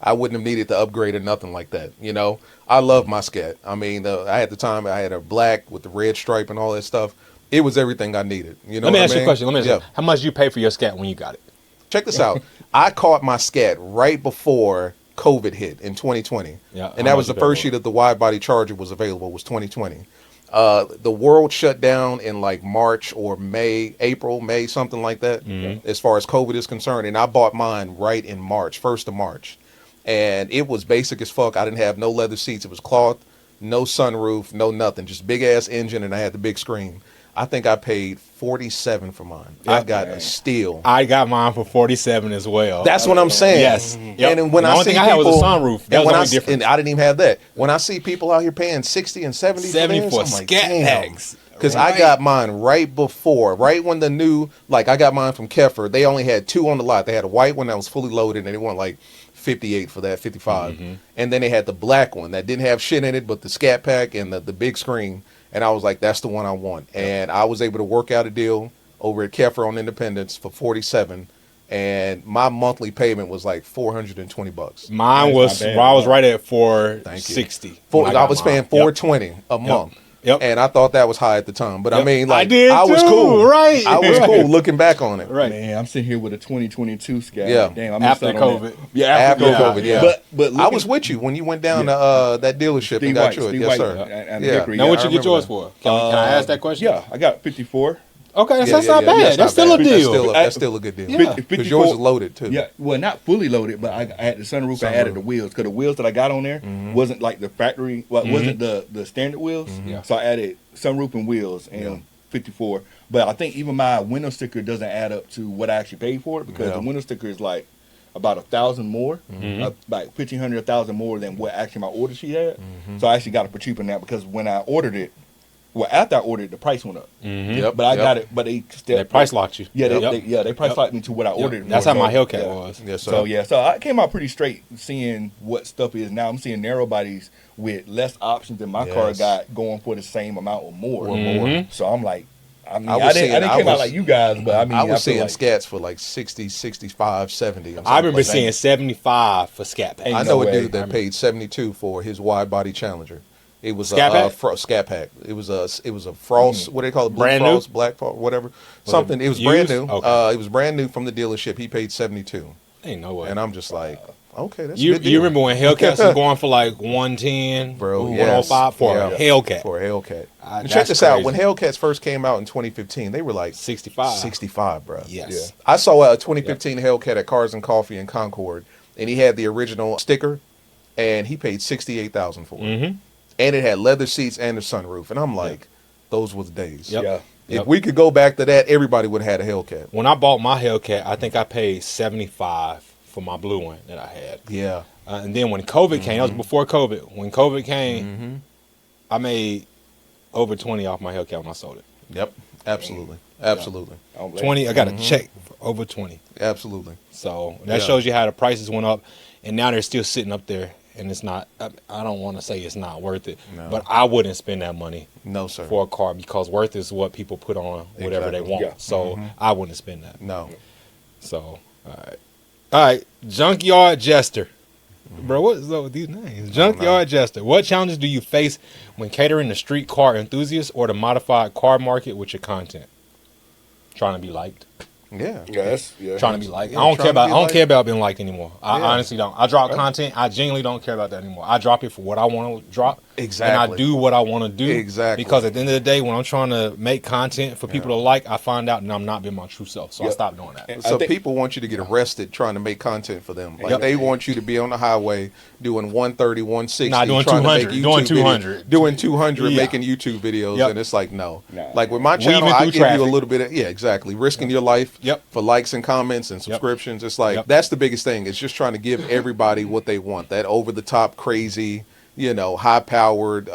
[SPEAKER 1] I wouldn't have needed to upgrade or nothing like that. You know, I love my Scat. I mean, I had the time I had a black with the red stripe and all that stuff. It was everything I needed. You know,
[SPEAKER 2] Let me
[SPEAKER 1] what
[SPEAKER 2] ask
[SPEAKER 1] I
[SPEAKER 2] you a
[SPEAKER 1] mean?
[SPEAKER 2] question. Let me ask
[SPEAKER 1] Yeah.
[SPEAKER 2] you. How much did you pay for your Scat when you got it?
[SPEAKER 1] Check this out. I caught my Scat right before COVID hit in 2020.
[SPEAKER 2] Yeah,
[SPEAKER 1] and
[SPEAKER 2] how
[SPEAKER 1] that was
[SPEAKER 2] much
[SPEAKER 1] the
[SPEAKER 2] you paid
[SPEAKER 1] first
[SPEAKER 2] for it?
[SPEAKER 1] year that the wide body Charger was available, was 2020. The world shut down in like March or April, May, something like that, as far as COVID is concerned. And I bought mine right in March, 1st of March. And it was basic as fuck. I didn't have no leather seats. It was cloth, no sunroof, no nothing. Just big ass engine, and I had the big screen. I think I paid $47 for mine. I got a steal.
[SPEAKER 2] I got mine for $47 as well.
[SPEAKER 1] That's what I'm saying.
[SPEAKER 2] Yes. Yep.
[SPEAKER 1] And then when
[SPEAKER 2] The
[SPEAKER 1] I
[SPEAKER 2] only
[SPEAKER 1] see
[SPEAKER 2] thing I had was a
[SPEAKER 1] people-
[SPEAKER 2] sunroof. That
[SPEAKER 1] and
[SPEAKER 2] was
[SPEAKER 1] when
[SPEAKER 2] the
[SPEAKER 1] I
[SPEAKER 2] only
[SPEAKER 1] s-
[SPEAKER 2] difference.
[SPEAKER 1] And I didn't even have that. When I see people out here paying 60 and 70
[SPEAKER 2] 70
[SPEAKER 1] for
[SPEAKER 2] for
[SPEAKER 1] this, I'm like,
[SPEAKER 2] Scat
[SPEAKER 1] damn.
[SPEAKER 2] Packs.
[SPEAKER 1] Because I got mine right when the new, like I got mine from Keffer. They only had 2 on the lot. They had a white one that was fully loaded, and they wanted like 58 for that, 55. And then they had the black one that didn't have shit in it, but the Scat Pack and the big screen. And I was like, that's the one I want. And I was able to work out a deal over at Keffer on Independence for 47. And my monthly payment was like $420.
[SPEAKER 2] Mine
[SPEAKER 3] That's
[SPEAKER 2] was,
[SPEAKER 3] not bad.
[SPEAKER 2] I was right at
[SPEAKER 1] Thank you.
[SPEAKER 2] $460.
[SPEAKER 1] I was paying $420 a month.
[SPEAKER 2] Yep.
[SPEAKER 1] And I thought that was high at the time. But I
[SPEAKER 2] Yep.
[SPEAKER 1] mean, like,
[SPEAKER 2] I did
[SPEAKER 1] was
[SPEAKER 2] too,
[SPEAKER 1] cool.
[SPEAKER 2] right.
[SPEAKER 1] I was cool looking back on it.
[SPEAKER 2] Right.
[SPEAKER 3] Man, I'm sitting here with a 2022 Scat.
[SPEAKER 1] Yeah.
[SPEAKER 3] Damn, I missed
[SPEAKER 2] After
[SPEAKER 3] out on that.
[SPEAKER 2] COVID.
[SPEAKER 3] Yeah,
[SPEAKER 1] After
[SPEAKER 3] after
[SPEAKER 1] COVID, yeah.
[SPEAKER 3] But
[SPEAKER 1] I was with you when you went down to that dealership and got yours. Yes, sir.
[SPEAKER 3] And
[SPEAKER 1] Yeah.
[SPEAKER 3] Hickory,
[SPEAKER 2] Now,
[SPEAKER 3] yeah,
[SPEAKER 2] what
[SPEAKER 3] I
[SPEAKER 2] you get
[SPEAKER 3] remember
[SPEAKER 2] yours
[SPEAKER 3] that.
[SPEAKER 2] for? Can I ask that question?
[SPEAKER 3] Yeah, I got 54.
[SPEAKER 2] Okay, that's,
[SPEAKER 1] Yeah,
[SPEAKER 2] that's not bad.
[SPEAKER 1] that's
[SPEAKER 2] That's
[SPEAKER 1] not
[SPEAKER 2] still a
[SPEAKER 1] bad.
[SPEAKER 2] deal.
[SPEAKER 1] That's still a good deal.
[SPEAKER 2] Yeah.
[SPEAKER 1] Because yours is loaded, too.
[SPEAKER 3] Yeah, well, not fully loaded, but I had the sunroof. I added the wheels because the wheels that I got on there wasn't like the factory. Well, wasn't the standard wheels.
[SPEAKER 2] Yeah.
[SPEAKER 3] So I added sunroof and wheels and 54. But I think even my window sticker doesn't add up to what I actually paid for it because the window sticker is like about 1,000 more, like 1,500, 1,000 more than what actually my order sheet had. So I actually got it for cheaper than that because when I ordered it, well, after I ordered it, the price went up.
[SPEAKER 1] Yep.
[SPEAKER 3] But I got it, but they still
[SPEAKER 2] They price locked you.
[SPEAKER 3] Yeah,
[SPEAKER 2] Yep.
[SPEAKER 3] they price locked me to what I ordered.
[SPEAKER 2] That's
[SPEAKER 3] for.
[SPEAKER 2] how my
[SPEAKER 3] So,
[SPEAKER 2] Hellcat
[SPEAKER 3] yeah.
[SPEAKER 2] was.
[SPEAKER 1] Yes, sir.
[SPEAKER 3] So I came out pretty straight seeing what stuff is now. I'm seeing narrow bodies with less options than my car
[SPEAKER 1] Yes.
[SPEAKER 3] got going for the same amount or more.
[SPEAKER 2] Mhm.
[SPEAKER 3] So I'm like, I mean,
[SPEAKER 1] I
[SPEAKER 3] I
[SPEAKER 1] was
[SPEAKER 3] didn't,
[SPEAKER 1] seeing-
[SPEAKER 3] I
[SPEAKER 1] I
[SPEAKER 3] didn't come out
[SPEAKER 1] was-
[SPEAKER 3] like you guys, but I mean,
[SPEAKER 1] I was
[SPEAKER 3] feel
[SPEAKER 1] seeing
[SPEAKER 3] like,
[SPEAKER 1] Scats for like 60, 65, 70. or
[SPEAKER 2] I
[SPEAKER 1] something
[SPEAKER 2] remember
[SPEAKER 1] like that.
[SPEAKER 2] seeing 75 for Scat Pack.
[SPEAKER 1] I
[SPEAKER 3] Ain't
[SPEAKER 1] know
[SPEAKER 3] no
[SPEAKER 1] a
[SPEAKER 3] way.
[SPEAKER 1] dude that paid 72 for his wide body Challenger. It was
[SPEAKER 2] Scat
[SPEAKER 1] a
[SPEAKER 2] Pack?
[SPEAKER 1] Scat Pack. It was a frost. What do they call it? Blue
[SPEAKER 2] Brand new?
[SPEAKER 1] frost, black frost, whatever. Something. It was brand
[SPEAKER 2] used?
[SPEAKER 1] new.
[SPEAKER 2] Okay.
[SPEAKER 1] It was brand new from the dealership. He paid 72,
[SPEAKER 2] Ain't no way.
[SPEAKER 1] and I'm just like, okay, that's a
[SPEAKER 2] You
[SPEAKER 1] good deal.
[SPEAKER 2] you remember when Hellcats was going for like 110,
[SPEAKER 1] Bro,
[SPEAKER 2] 105 for a Hellcat?
[SPEAKER 1] For a Hellcat.
[SPEAKER 2] Ah,
[SPEAKER 1] And check
[SPEAKER 2] that's
[SPEAKER 1] this out. When
[SPEAKER 2] crazy.
[SPEAKER 1] Hellcats first came out in 2015, they were like
[SPEAKER 2] 65.
[SPEAKER 1] 65, bro.
[SPEAKER 2] Yes.
[SPEAKER 1] I saw a 2015 Hellcat at Cars and Coffee in Concord, and he had the original sticker, and he paid 68,000 for it.
[SPEAKER 2] Mm-hmm.
[SPEAKER 1] And it had leather seats and a sunroof, and I'm like, those were the days.
[SPEAKER 2] Yep.
[SPEAKER 3] yeah.
[SPEAKER 1] If we could go back to that, everybody would have had a Hellcat.
[SPEAKER 2] When I bought my Hellcat, I think I paid 75 for my blue one that I had.
[SPEAKER 1] Yeah.
[SPEAKER 2] And then when COVID came, that was before COVID. When COVID came, I made over 20 off my Hellcat when I sold it.
[SPEAKER 1] Yep. Absolutely. Absolutely.
[SPEAKER 3] I don't blame
[SPEAKER 2] 20, I got a check for over 20.
[SPEAKER 1] Absolutely.
[SPEAKER 2] So that
[SPEAKER 1] Yeah.
[SPEAKER 2] shows you how the prices went up, and now they're still sitting up there. And it's not. I don't want to say it's not worth it,
[SPEAKER 1] No.
[SPEAKER 2] but I wouldn't spend that money
[SPEAKER 1] No, sir.
[SPEAKER 2] for a car because worth is what people put on whatever they
[SPEAKER 1] Exactly.
[SPEAKER 2] want.
[SPEAKER 3] Yeah.
[SPEAKER 2] So I wouldn't spend that.
[SPEAKER 1] No.
[SPEAKER 2] So all right, Junkyard Jester, bro. What is up with these names? Junkyard Jester. What challenges do you face when catering to street car enthusiasts or the modified car market with your content? Trying to be liked.
[SPEAKER 1] Yeah.
[SPEAKER 3] Yeah,
[SPEAKER 2] Trying to be liked.
[SPEAKER 1] Yeah,
[SPEAKER 2] I don't
[SPEAKER 1] trying
[SPEAKER 2] care
[SPEAKER 1] to
[SPEAKER 2] about.
[SPEAKER 1] be
[SPEAKER 2] I don't
[SPEAKER 1] liked.
[SPEAKER 2] care about being liked anymore. I
[SPEAKER 1] Yeah.
[SPEAKER 2] honestly don't. I drop content. I genuinely don't care about that anymore. I drop it for what I want to drop.
[SPEAKER 1] Exactly.
[SPEAKER 2] And I do what I want to do.
[SPEAKER 1] Exactly.
[SPEAKER 2] Because at the end of the day, when I'm trying to make content for people to like, I find out that I'm not being my true self. So I stop doing that.
[SPEAKER 1] So
[SPEAKER 3] I think-
[SPEAKER 1] people want you to get arrested trying to make content for them. Like
[SPEAKER 2] Yep.
[SPEAKER 1] they want you to be on the highway doing 130, 160,
[SPEAKER 2] Nah, doing
[SPEAKER 1] trying to
[SPEAKER 2] 200,
[SPEAKER 1] make
[SPEAKER 2] doing
[SPEAKER 1] YouTube
[SPEAKER 2] 200.
[SPEAKER 1] videos, doing 200,
[SPEAKER 2] Yeah.
[SPEAKER 1] making YouTube videos,
[SPEAKER 2] Yep.
[SPEAKER 1] and it's like no.
[SPEAKER 3] Nah.
[SPEAKER 1] Like with my channel,
[SPEAKER 2] Weaving
[SPEAKER 1] I
[SPEAKER 2] through
[SPEAKER 1] give you a
[SPEAKER 2] traffic.
[SPEAKER 1] little bit of exactly risking your life
[SPEAKER 2] Yep.
[SPEAKER 1] for likes and comments and subscriptions. It's like
[SPEAKER 2] Yep.
[SPEAKER 1] that's the biggest thing. It's just trying to give everybody what they want. That over the top crazy high powered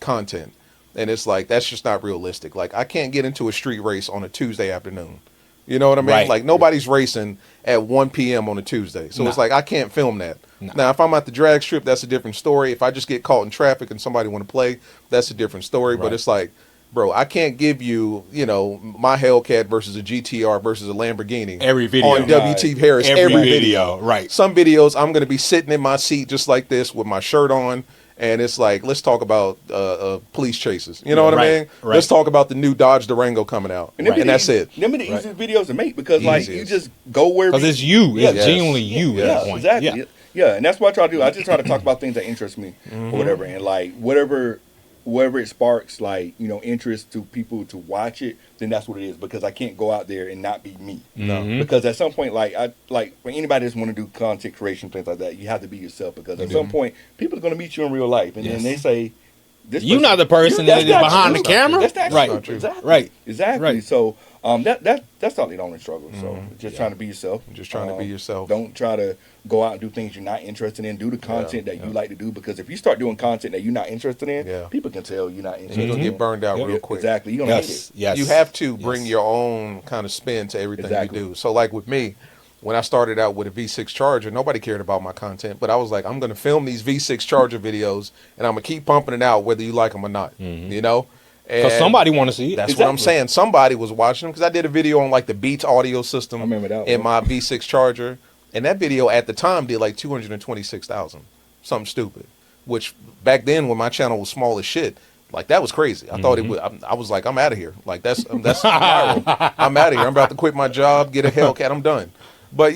[SPEAKER 1] content. And it's like, that's just not realistic. Like, I can't get into a street race on a Tuesday afternoon. You know what I mean?
[SPEAKER 2] Right.
[SPEAKER 1] Like, nobody's racing at 1 p.m. on a Tuesday. So it's like, I can't film that. Now, if I'm at the drag strip, that's a different story. If I just get caught in traffic and somebody want to play, that's a different story. But it's like, bro, I can't give you, my Hellcat versus a GTR versus a Lamborghini.
[SPEAKER 2] Every video.
[SPEAKER 1] On WT Harris.
[SPEAKER 2] Every video. Right.
[SPEAKER 1] Some videos, I'm going to be sitting in my seat just like this with my shirt on. And it's like, let's talk about police chases. You know what I mean?
[SPEAKER 2] Right.
[SPEAKER 1] Let's talk about the new Dodge Durango coming out. And that's it.
[SPEAKER 3] Them are the easiest videos to make because, like, you just go where...
[SPEAKER 2] Because it's you. It's genuinely you at that point.
[SPEAKER 3] Exactly. Yeah, and that's what I try to do. I just try to talk about things that interest me or whatever. And, like, whatever it sparks, like, interest to people to watch it, then that's what it is. Because I can't go out there and not be me. Because at some point, like for anybody that's want to do content creation, things like that, you have to be yourself. Because at some point, people are going to meet you in real life. And then they say,
[SPEAKER 2] you're not the person that is behind the camera.
[SPEAKER 3] That's not
[SPEAKER 2] right.
[SPEAKER 3] true. Exactly.
[SPEAKER 2] Right.
[SPEAKER 3] Exactly.
[SPEAKER 2] Right.
[SPEAKER 3] So that's not the only struggle. So just trying to be yourself.
[SPEAKER 1] Just trying to be yourself.
[SPEAKER 3] Don't try to go out and do things you're not interested in. Do the content that you like to do. Because if you start doing content that you're not interested in, people can tell you're not interested.
[SPEAKER 1] You're going to get burned out real quick.
[SPEAKER 3] Exactly. You're going to hate it.
[SPEAKER 2] Yes.
[SPEAKER 1] You have to bring your own kind of spin to everything you do. So like with me, when I started out with a V6 Charger, nobody cared about my content. But I was like, I'm going to film these V6 Charger videos, and I'm going to keep pumping it out whether you like them or not.
[SPEAKER 2] Because somebody want to see it.
[SPEAKER 1] That's what I'm saying. Somebody was watching them because I did a video on like the Beats audio system in my V6 Charger. And that video at the time did like 226,000. Something stupid. Which back then when my channel was small as shit, like that was crazy. I thought it would. I was like, I'm out of here. Like that's viral. I'm out of here. I'm about to quit my job, get a Hellcat. I'm done. But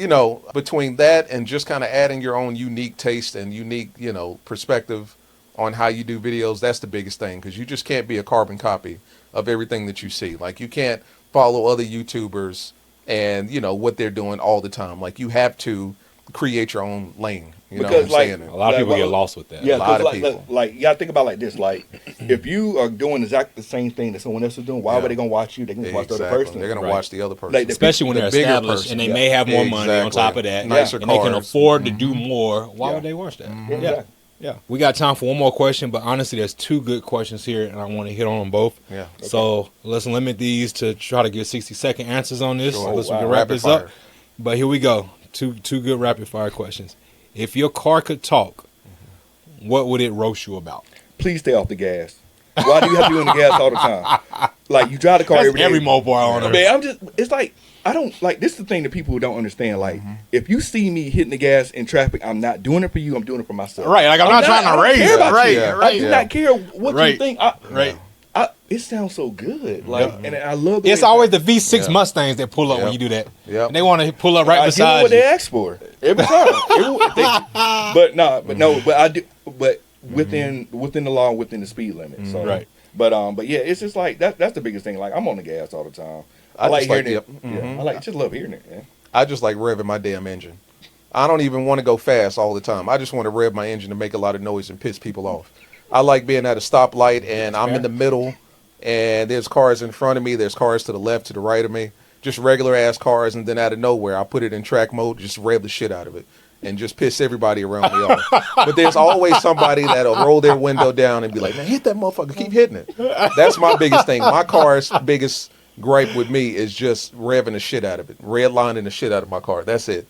[SPEAKER 1] between that and just kind of adding your own unique taste and unique, perspective on how you do videos, that's the biggest thing because you just can't be a carbon copy of everything that you see. Like you can't follow other YouTubers and what they're doing all the time. Like you have to create your own lane. You know what I'm saying?
[SPEAKER 2] A lot of people get lost with that.
[SPEAKER 3] Yeah,
[SPEAKER 2] a lot of
[SPEAKER 3] people. Like you gotta think about it like this. Like if you are doing exactly the same thing that someone else is doing, why would they gonna watch you? They can watch the other person.
[SPEAKER 1] They're gonna watch the other person.
[SPEAKER 3] Like,
[SPEAKER 2] especially when they're established and they may have more money on top of that.
[SPEAKER 1] Nicer
[SPEAKER 2] and
[SPEAKER 1] cars.
[SPEAKER 2] they can afford to do more. Why would they watch that? Yeah. We got time for one more question, but honestly, there's two good questions here, and I want to hit on them both. Yeah. Okay. So let's limit these to try to get 60-second answers on this. So we can wrap this up. But here we go. Two good rapid fire questions. If your car could talk, what would it roast you about?
[SPEAKER 3] Please stay off the gas. Why do you have to be on the gas all the time? Like you drive the car every day.
[SPEAKER 2] Every Mopar on there.
[SPEAKER 3] Man, it's like I don't like this is the thing that people don't understand. Like if you see me hitting the gas in traffic, I'm not doing it for you, I'm doing it for myself.
[SPEAKER 2] Right, like I'm not trying to raise it.
[SPEAKER 3] I do not care what you think. It sounds so good. Like and I love it.
[SPEAKER 2] It's always the V6 Mustangs that pull up when you do that. And they want to pull up right beside you.
[SPEAKER 3] What they ask for every time. But I do but within the law, within the speed limit. So But yeah, it's just like that's the biggest thing. Like I'm on the gas all the time. I like hearing it. I just love hearing it, man.
[SPEAKER 1] I just like revving my damn engine. I don't even want to go fast all the time. I just want to rev my engine to make a lot of noise and piss people off. I like being at a stoplight and I'm in the middle and there's cars in front of me, there's cars to the left, to the right of me, just regular ass cars, and then out of nowhere I put it in track mode, just rev the shit out of it and just piss everybody around me off. But there's always somebody that'll roll their window down and be like, man, hit that motherfucker, keep hitting it. That's my biggest thing. My car's biggest gripe with me is just revving the shit out of it, redlining the shit out of my car. That's it.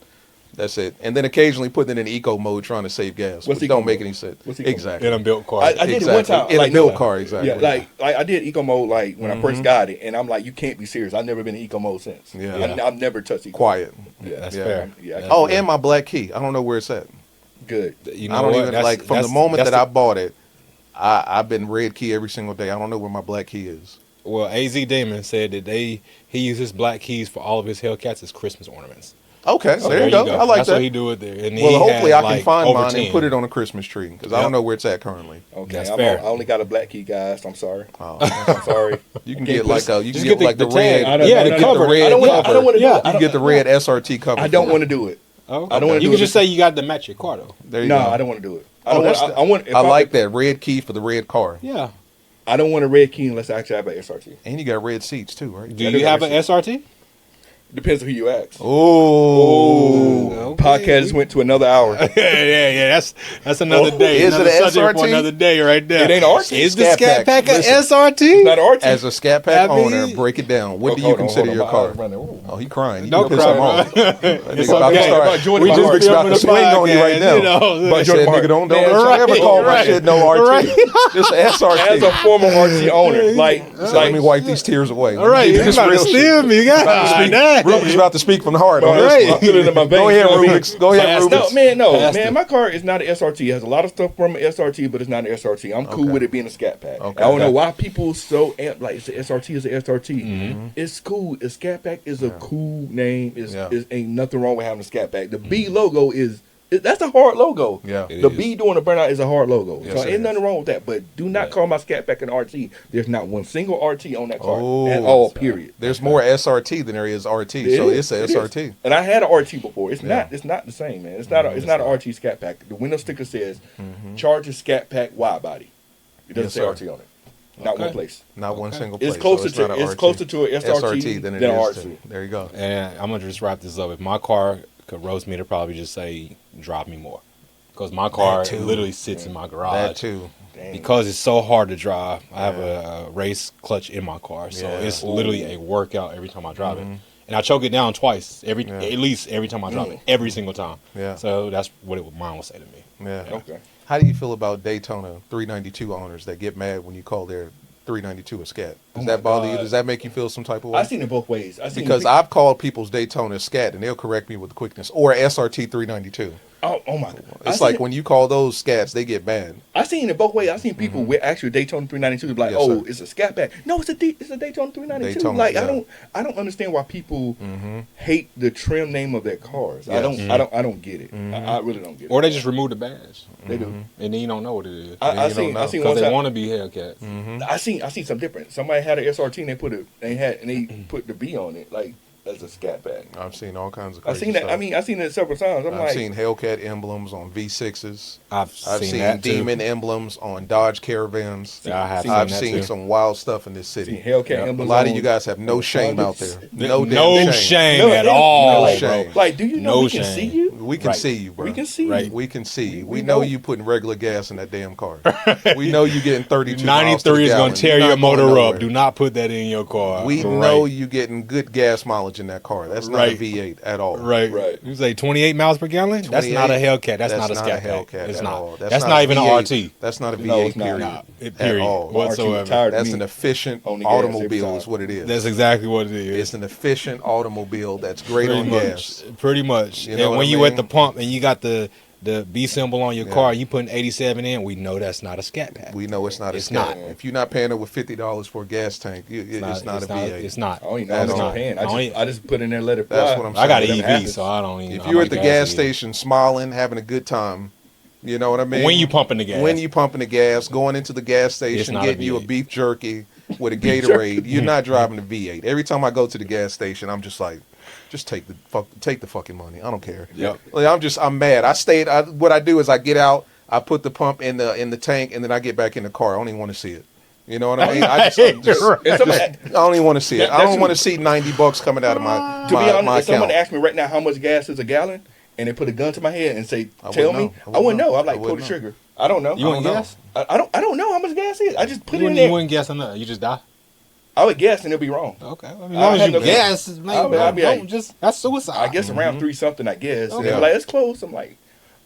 [SPEAKER 1] And then occasionally putting it in eco mode trying to save gas, which don't make any sense. Exactly.
[SPEAKER 2] In a built car.
[SPEAKER 3] I did it one time.
[SPEAKER 1] In a built car, exactly.
[SPEAKER 3] Yeah, like I did eco mode like when I first got it, and I'm like, you can't be serious. I've never been in eco mode since. I've never touched eco
[SPEAKER 1] Quiet.
[SPEAKER 3] Mode. Yeah,
[SPEAKER 2] that's fair.
[SPEAKER 1] Oh, and my black key. I don't know where it's at.
[SPEAKER 3] Good.
[SPEAKER 1] I don't even like from the moment that I bought it, I've been red key every single day. I don't know where my black key is.
[SPEAKER 2] Well, AZ Damon said that he uses black keys for all of his Hellcats as Christmas ornaments.
[SPEAKER 1] Okay, so there you go. I like
[SPEAKER 2] That's
[SPEAKER 1] that.
[SPEAKER 2] what he do it there. And
[SPEAKER 1] well, hopefully I can find mine
[SPEAKER 2] 10.
[SPEAKER 1] and put it on a Christmas tree because I don't know where it's at currently.
[SPEAKER 3] Okay, that's fair. I only got a black key, guys. I'm sorry.
[SPEAKER 1] Oh,
[SPEAKER 3] I'm sorry.
[SPEAKER 1] You can get like the red.
[SPEAKER 2] The cover.
[SPEAKER 1] I
[SPEAKER 3] don't want to do it.
[SPEAKER 1] You can get the red SRT cover.
[SPEAKER 3] I don't want to do it.
[SPEAKER 2] I don't want to. You can just say you got to match your car though.
[SPEAKER 1] There you go.
[SPEAKER 3] I don't want to do it. I
[SPEAKER 1] like that red key for the red car.
[SPEAKER 2] Yeah.
[SPEAKER 3] I don't want a red key unless I actually have an SRT.
[SPEAKER 1] And you got red seats too, right?
[SPEAKER 2] Do you have an SRT?
[SPEAKER 3] Depends on who you ask.
[SPEAKER 1] Oh,
[SPEAKER 2] Okay.
[SPEAKER 3] Podcast just went to another hour.
[SPEAKER 2] yeah. That's another day.
[SPEAKER 1] Is it
[SPEAKER 2] Another
[SPEAKER 1] a
[SPEAKER 2] subject for
[SPEAKER 1] SRT?
[SPEAKER 2] another day right there.
[SPEAKER 3] It ain't an RT.
[SPEAKER 2] Is the
[SPEAKER 1] Scat
[SPEAKER 2] Scat
[SPEAKER 1] Pack.
[SPEAKER 2] Pack a
[SPEAKER 1] Listen,
[SPEAKER 2] SRT?
[SPEAKER 3] It's not an RT.
[SPEAKER 1] as a Scat Pack
[SPEAKER 2] I mean-
[SPEAKER 1] owner, break it down. What do you
[SPEAKER 3] Hold on,
[SPEAKER 1] consider
[SPEAKER 3] hold
[SPEAKER 1] your
[SPEAKER 3] on.
[SPEAKER 1] car?
[SPEAKER 3] My eyes running. Ooh.
[SPEAKER 1] Oh, he crying.
[SPEAKER 2] Don't
[SPEAKER 1] You piss
[SPEAKER 2] cry,
[SPEAKER 1] him off.
[SPEAKER 2] bro.
[SPEAKER 1] That
[SPEAKER 2] It's
[SPEAKER 1] nigga about to
[SPEAKER 2] okay.
[SPEAKER 1] start.
[SPEAKER 3] About joining
[SPEAKER 1] We
[SPEAKER 3] my
[SPEAKER 1] just
[SPEAKER 3] heart.
[SPEAKER 1] about to swing on you right now.
[SPEAKER 2] You know,
[SPEAKER 3] But
[SPEAKER 1] I said,
[SPEAKER 3] Jordan
[SPEAKER 1] nigga, don't
[SPEAKER 3] Man,
[SPEAKER 1] ever call my
[SPEAKER 2] right.
[SPEAKER 1] shit no RT.
[SPEAKER 2] Right.
[SPEAKER 1] This is
[SPEAKER 3] As a
[SPEAKER 1] SRT.
[SPEAKER 3] former RT owner, like
[SPEAKER 1] So let me wipe these tears away.
[SPEAKER 2] all right, you
[SPEAKER 1] This
[SPEAKER 2] about to
[SPEAKER 1] real shit.
[SPEAKER 2] steal me, God.
[SPEAKER 1] Rubik's about to speak from the heart on
[SPEAKER 3] Bro,
[SPEAKER 1] this
[SPEAKER 2] Right.
[SPEAKER 1] one.
[SPEAKER 3] I feel it in my veins.
[SPEAKER 1] Go ahead,
[SPEAKER 3] You know what I mean?
[SPEAKER 1] Rubik's. Go ahead,
[SPEAKER 3] No,
[SPEAKER 1] Rubik's.
[SPEAKER 2] Pass
[SPEAKER 3] man,
[SPEAKER 2] it.
[SPEAKER 3] my car is not an SRT. It has a lot of stuff from an SRT, but it's not an SRT. I'm cool
[SPEAKER 1] Okay.
[SPEAKER 3] with it being a Scat Pack.
[SPEAKER 1] Okay.
[SPEAKER 3] I don't know why people so amped like it's an SRT, it's an SRT.
[SPEAKER 1] Mm-hmm.
[SPEAKER 3] It's cool. A Scat Pack is a cool name.
[SPEAKER 1] Yeah.
[SPEAKER 3] Ain't nothing wrong with having a Scat Pack. The B logo that's a hard logo.
[SPEAKER 1] Yeah.
[SPEAKER 2] It
[SPEAKER 3] The
[SPEAKER 2] is.
[SPEAKER 3] B doing a burnout is a hard logo.
[SPEAKER 1] Yes,
[SPEAKER 3] so
[SPEAKER 1] it
[SPEAKER 3] ain't
[SPEAKER 1] is.
[SPEAKER 3] nothing wrong with that. But do not call my Scat Pack an RT. There's not one single RT on that car
[SPEAKER 1] Oh.
[SPEAKER 3] at all. Period.
[SPEAKER 1] There's more SRT than there is RT, so
[SPEAKER 3] It is,
[SPEAKER 1] it's a
[SPEAKER 3] it is.
[SPEAKER 1] SRT.
[SPEAKER 3] And I had an RT before. It's
[SPEAKER 1] Yeah.
[SPEAKER 3] not the same, man. It's not an RT Scat Pack. The window sticker says Charger Scat Pack wide body. It doesn't
[SPEAKER 1] Mm-hmm. Yes,
[SPEAKER 3] say
[SPEAKER 1] sir.
[SPEAKER 3] RT on it. Not
[SPEAKER 2] Okay.
[SPEAKER 3] one place.
[SPEAKER 1] Not one single place.
[SPEAKER 3] It's closer
[SPEAKER 1] so
[SPEAKER 3] to
[SPEAKER 1] not a
[SPEAKER 3] it's
[SPEAKER 1] RT.
[SPEAKER 3] closer to an SRT
[SPEAKER 1] than it
[SPEAKER 3] than an
[SPEAKER 1] is
[SPEAKER 3] RT.
[SPEAKER 1] to- There you go.
[SPEAKER 2] And I'm gonna just wrap this up. If my car could roast me, to probably just say drop me more, because my car
[SPEAKER 1] That too.
[SPEAKER 2] literally sits in my garage.
[SPEAKER 1] That too.
[SPEAKER 3] Dang.
[SPEAKER 2] Because it's so hard to drive. I have a race clutch in my car, so
[SPEAKER 1] Yeah.
[SPEAKER 2] it's literally a workout every time I drive it. And I choke it down twice at least every time I drive it, every single time.
[SPEAKER 1] Yeah.
[SPEAKER 2] So that's what mine will say to me.
[SPEAKER 1] Yeah.
[SPEAKER 3] Okay.
[SPEAKER 1] How do you feel about Daytona 392 owners that get mad when you call their 392 a Scat? Does that bother you?
[SPEAKER 3] God.
[SPEAKER 1] Does that make you feel some type of way?
[SPEAKER 3] I've seen it both ways.
[SPEAKER 1] Because I've called people's Daytona Scat and they'll correct me with quickness, or SRT 392.
[SPEAKER 3] oh my god.
[SPEAKER 1] It's like when you call those Scats, they get mad.
[SPEAKER 3] I seen it both ways. I seen people with actual Daytona 392 be like,
[SPEAKER 1] Yes,
[SPEAKER 3] "Oh,
[SPEAKER 1] sir.
[SPEAKER 3] it's a Scat Pack." No, it's a Daytona 392.
[SPEAKER 1] Daytona,
[SPEAKER 3] like
[SPEAKER 1] yeah.
[SPEAKER 3] I don't understand why people hate the trim name of their cars. I
[SPEAKER 1] Yes.
[SPEAKER 3] don't get it. I really don't get it.
[SPEAKER 2] Or they just remove the badge,
[SPEAKER 3] They do.
[SPEAKER 2] and then you don't know what it is.
[SPEAKER 3] I
[SPEAKER 1] you don't
[SPEAKER 3] seen
[SPEAKER 1] know.
[SPEAKER 3] one
[SPEAKER 2] Because they
[SPEAKER 3] time.
[SPEAKER 2] want to be Hellcats.
[SPEAKER 3] I seen something different. Somebody had an SRT and they put the B on it like as a Scat Pack.
[SPEAKER 1] I've seen all kinds of
[SPEAKER 3] I
[SPEAKER 1] crazy
[SPEAKER 3] seen that.
[SPEAKER 1] stuff.
[SPEAKER 3] I mean, I seen it several times. I'm
[SPEAKER 1] I've
[SPEAKER 3] like,
[SPEAKER 1] seen Hellcat emblems on V6s.
[SPEAKER 2] I've
[SPEAKER 1] I've
[SPEAKER 2] seen
[SPEAKER 1] seen
[SPEAKER 2] that too.
[SPEAKER 1] Demon emblems on Dodge Caravans.
[SPEAKER 2] I have
[SPEAKER 3] seen
[SPEAKER 2] seen
[SPEAKER 1] I've
[SPEAKER 2] that
[SPEAKER 1] seen
[SPEAKER 2] too.
[SPEAKER 1] some wild stuff in this
[SPEAKER 3] seen
[SPEAKER 1] city.
[SPEAKER 3] Hellcat
[SPEAKER 2] Yeah.
[SPEAKER 1] A
[SPEAKER 3] emblems.
[SPEAKER 1] lot of
[SPEAKER 3] on-
[SPEAKER 1] you guys have no
[SPEAKER 3] on
[SPEAKER 1] shame out
[SPEAKER 3] Hondas.
[SPEAKER 1] there.
[SPEAKER 2] No
[SPEAKER 1] damn
[SPEAKER 2] shame
[SPEAKER 3] No,
[SPEAKER 2] at
[SPEAKER 3] no,
[SPEAKER 2] all.
[SPEAKER 3] like,
[SPEAKER 1] shame.
[SPEAKER 3] like, do you know
[SPEAKER 2] No
[SPEAKER 3] we can
[SPEAKER 2] shame.
[SPEAKER 3] see you?
[SPEAKER 1] We can
[SPEAKER 2] Right.
[SPEAKER 1] see you, bro.
[SPEAKER 3] We can see
[SPEAKER 2] Right.
[SPEAKER 3] you.
[SPEAKER 1] We can see you.
[SPEAKER 3] We
[SPEAKER 1] We know
[SPEAKER 3] know.
[SPEAKER 1] you putting regular gas in that damn car. We know you getting 32 miles to
[SPEAKER 2] 93
[SPEAKER 1] the
[SPEAKER 2] is
[SPEAKER 1] gallon.
[SPEAKER 2] going to tear
[SPEAKER 1] You're
[SPEAKER 2] your
[SPEAKER 1] not going
[SPEAKER 2] motor
[SPEAKER 1] nowhere.
[SPEAKER 2] up. Do not put that in your car.
[SPEAKER 1] We
[SPEAKER 2] Right.
[SPEAKER 1] know you getting good gas mileage in that car. That's not a
[SPEAKER 2] Right.
[SPEAKER 1] V8 at all.
[SPEAKER 2] Right.
[SPEAKER 3] Right.
[SPEAKER 2] You say 28 miles per gallon? That's not a
[SPEAKER 1] 28.
[SPEAKER 2] Hellcat. That's not a Scat Pack.
[SPEAKER 1] Hellcat
[SPEAKER 2] It's
[SPEAKER 1] at
[SPEAKER 2] not.
[SPEAKER 1] all.
[SPEAKER 2] That's not
[SPEAKER 1] a
[SPEAKER 2] even an
[SPEAKER 1] V8.
[SPEAKER 2] RT.
[SPEAKER 1] That's not a V8
[SPEAKER 3] No, it's not.
[SPEAKER 1] period.
[SPEAKER 2] Nah,
[SPEAKER 1] at
[SPEAKER 2] period.
[SPEAKER 1] all.
[SPEAKER 3] RT
[SPEAKER 2] Whatsoever.
[SPEAKER 3] retired
[SPEAKER 1] That's
[SPEAKER 3] me
[SPEAKER 1] an efficient
[SPEAKER 3] on the gas every
[SPEAKER 1] automobile
[SPEAKER 3] time.
[SPEAKER 1] is what it is.
[SPEAKER 2] That's exactly what it is.
[SPEAKER 1] It's an efficient automobile that's great
[SPEAKER 2] Pretty
[SPEAKER 1] on
[SPEAKER 2] much.
[SPEAKER 1] gas.
[SPEAKER 2] Pretty much.
[SPEAKER 1] You know
[SPEAKER 2] And
[SPEAKER 1] what
[SPEAKER 2] when
[SPEAKER 1] I
[SPEAKER 2] you
[SPEAKER 1] mean?
[SPEAKER 2] at the pump and you got the B symbol on your
[SPEAKER 1] Yeah.
[SPEAKER 2] car, you putting 87 in, we know that's not a Scat Pack.
[SPEAKER 1] We know it's not a
[SPEAKER 2] It's
[SPEAKER 1] Scat.
[SPEAKER 2] not.
[SPEAKER 1] If you're not paying over $50 for a gas tank, it's not a V8.
[SPEAKER 2] It's not.
[SPEAKER 3] I don't even know
[SPEAKER 1] That's
[SPEAKER 3] how much
[SPEAKER 1] not.
[SPEAKER 3] I'm paying.
[SPEAKER 2] I don't
[SPEAKER 3] I just put in there, let it fly.
[SPEAKER 1] That's what I'm saying.
[SPEAKER 2] I got an
[SPEAKER 3] Whatever
[SPEAKER 2] EV,
[SPEAKER 3] happens.
[SPEAKER 2] so I don't even
[SPEAKER 1] If
[SPEAKER 2] know
[SPEAKER 1] you're
[SPEAKER 2] how
[SPEAKER 1] at the
[SPEAKER 2] much
[SPEAKER 1] gas
[SPEAKER 2] it is.
[SPEAKER 1] station smiling, having a good time, you know what I mean?
[SPEAKER 2] When you pumping the gas.
[SPEAKER 1] When you pumping the gas, going into the gas
[SPEAKER 2] It's
[SPEAKER 1] station,
[SPEAKER 2] not a
[SPEAKER 1] getting you a
[SPEAKER 2] V8.
[SPEAKER 1] beef jerky with a Gatorade, you're not driving a V8. Every time I go to the gas station, I'm just like, just take the fucking money. I don't care.
[SPEAKER 2] Yep.
[SPEAKER 1] Like, I'm mad. What I do is I get out, I put the pump in the tank, and then I get back in the car. I don't even want to see it. You know what I mean? I don't even want to see it. I don't want to see $90 coming out of my
[SPEAKER 3] To be honest,
[SPEAKER 1] my
[SPEAKER 3] if someone
[SPEAKER 1] account.
[SPEAKER 3] asked me right now how much gas is a gallon, and they put a gun to my head and say,
[SPEAKER 1] I
[SPEAKER 3] "Tell
[SPEAKER 1] wouldn't
[SPEAKER 3] me,"
[SPEAKER 1] know.
[SPEAKER 3] I wouldn't know. I'm
[SPEAKER 1] I
[SPEAKER 3] like, pull the
[SPEAKER 1] wouldn't know.
[SPEAKER 3] trigger. I don't know.
[SPEAKER 2] You want
[SPEAKER 1] know.
[SPEAKER 2] gas?
[SPEAKER 3] I don't know how much gas is. I just put
[SPEAKER 2] You
[SPEAKER 3] it in
[SPEAKER 2] wouldn't,
[SPEAKER 3] there.
[SPEAKER 2] you wouldn't guess on that. You just die.
[SPEAKER 3] I would guess and it'll be wrong.
[SPEAKER 2] Okay. I mean, as
[SPEAKER 3] I
[SPEAKER 2] long as
[SPEAKER 3] had
[SPEAKER 2] you
[SPEAKER 3] no-
[SPEAKER 2] guess, man,
[SPEAKER 3] I'll be like-
[SPEAKER 2] that's suicide.
[SPEAKER 3] I guess around 3 something. I guess. And
[SPEAKER 2] Okay.
[SPEAKER 3] they're like, it's close. I'm like,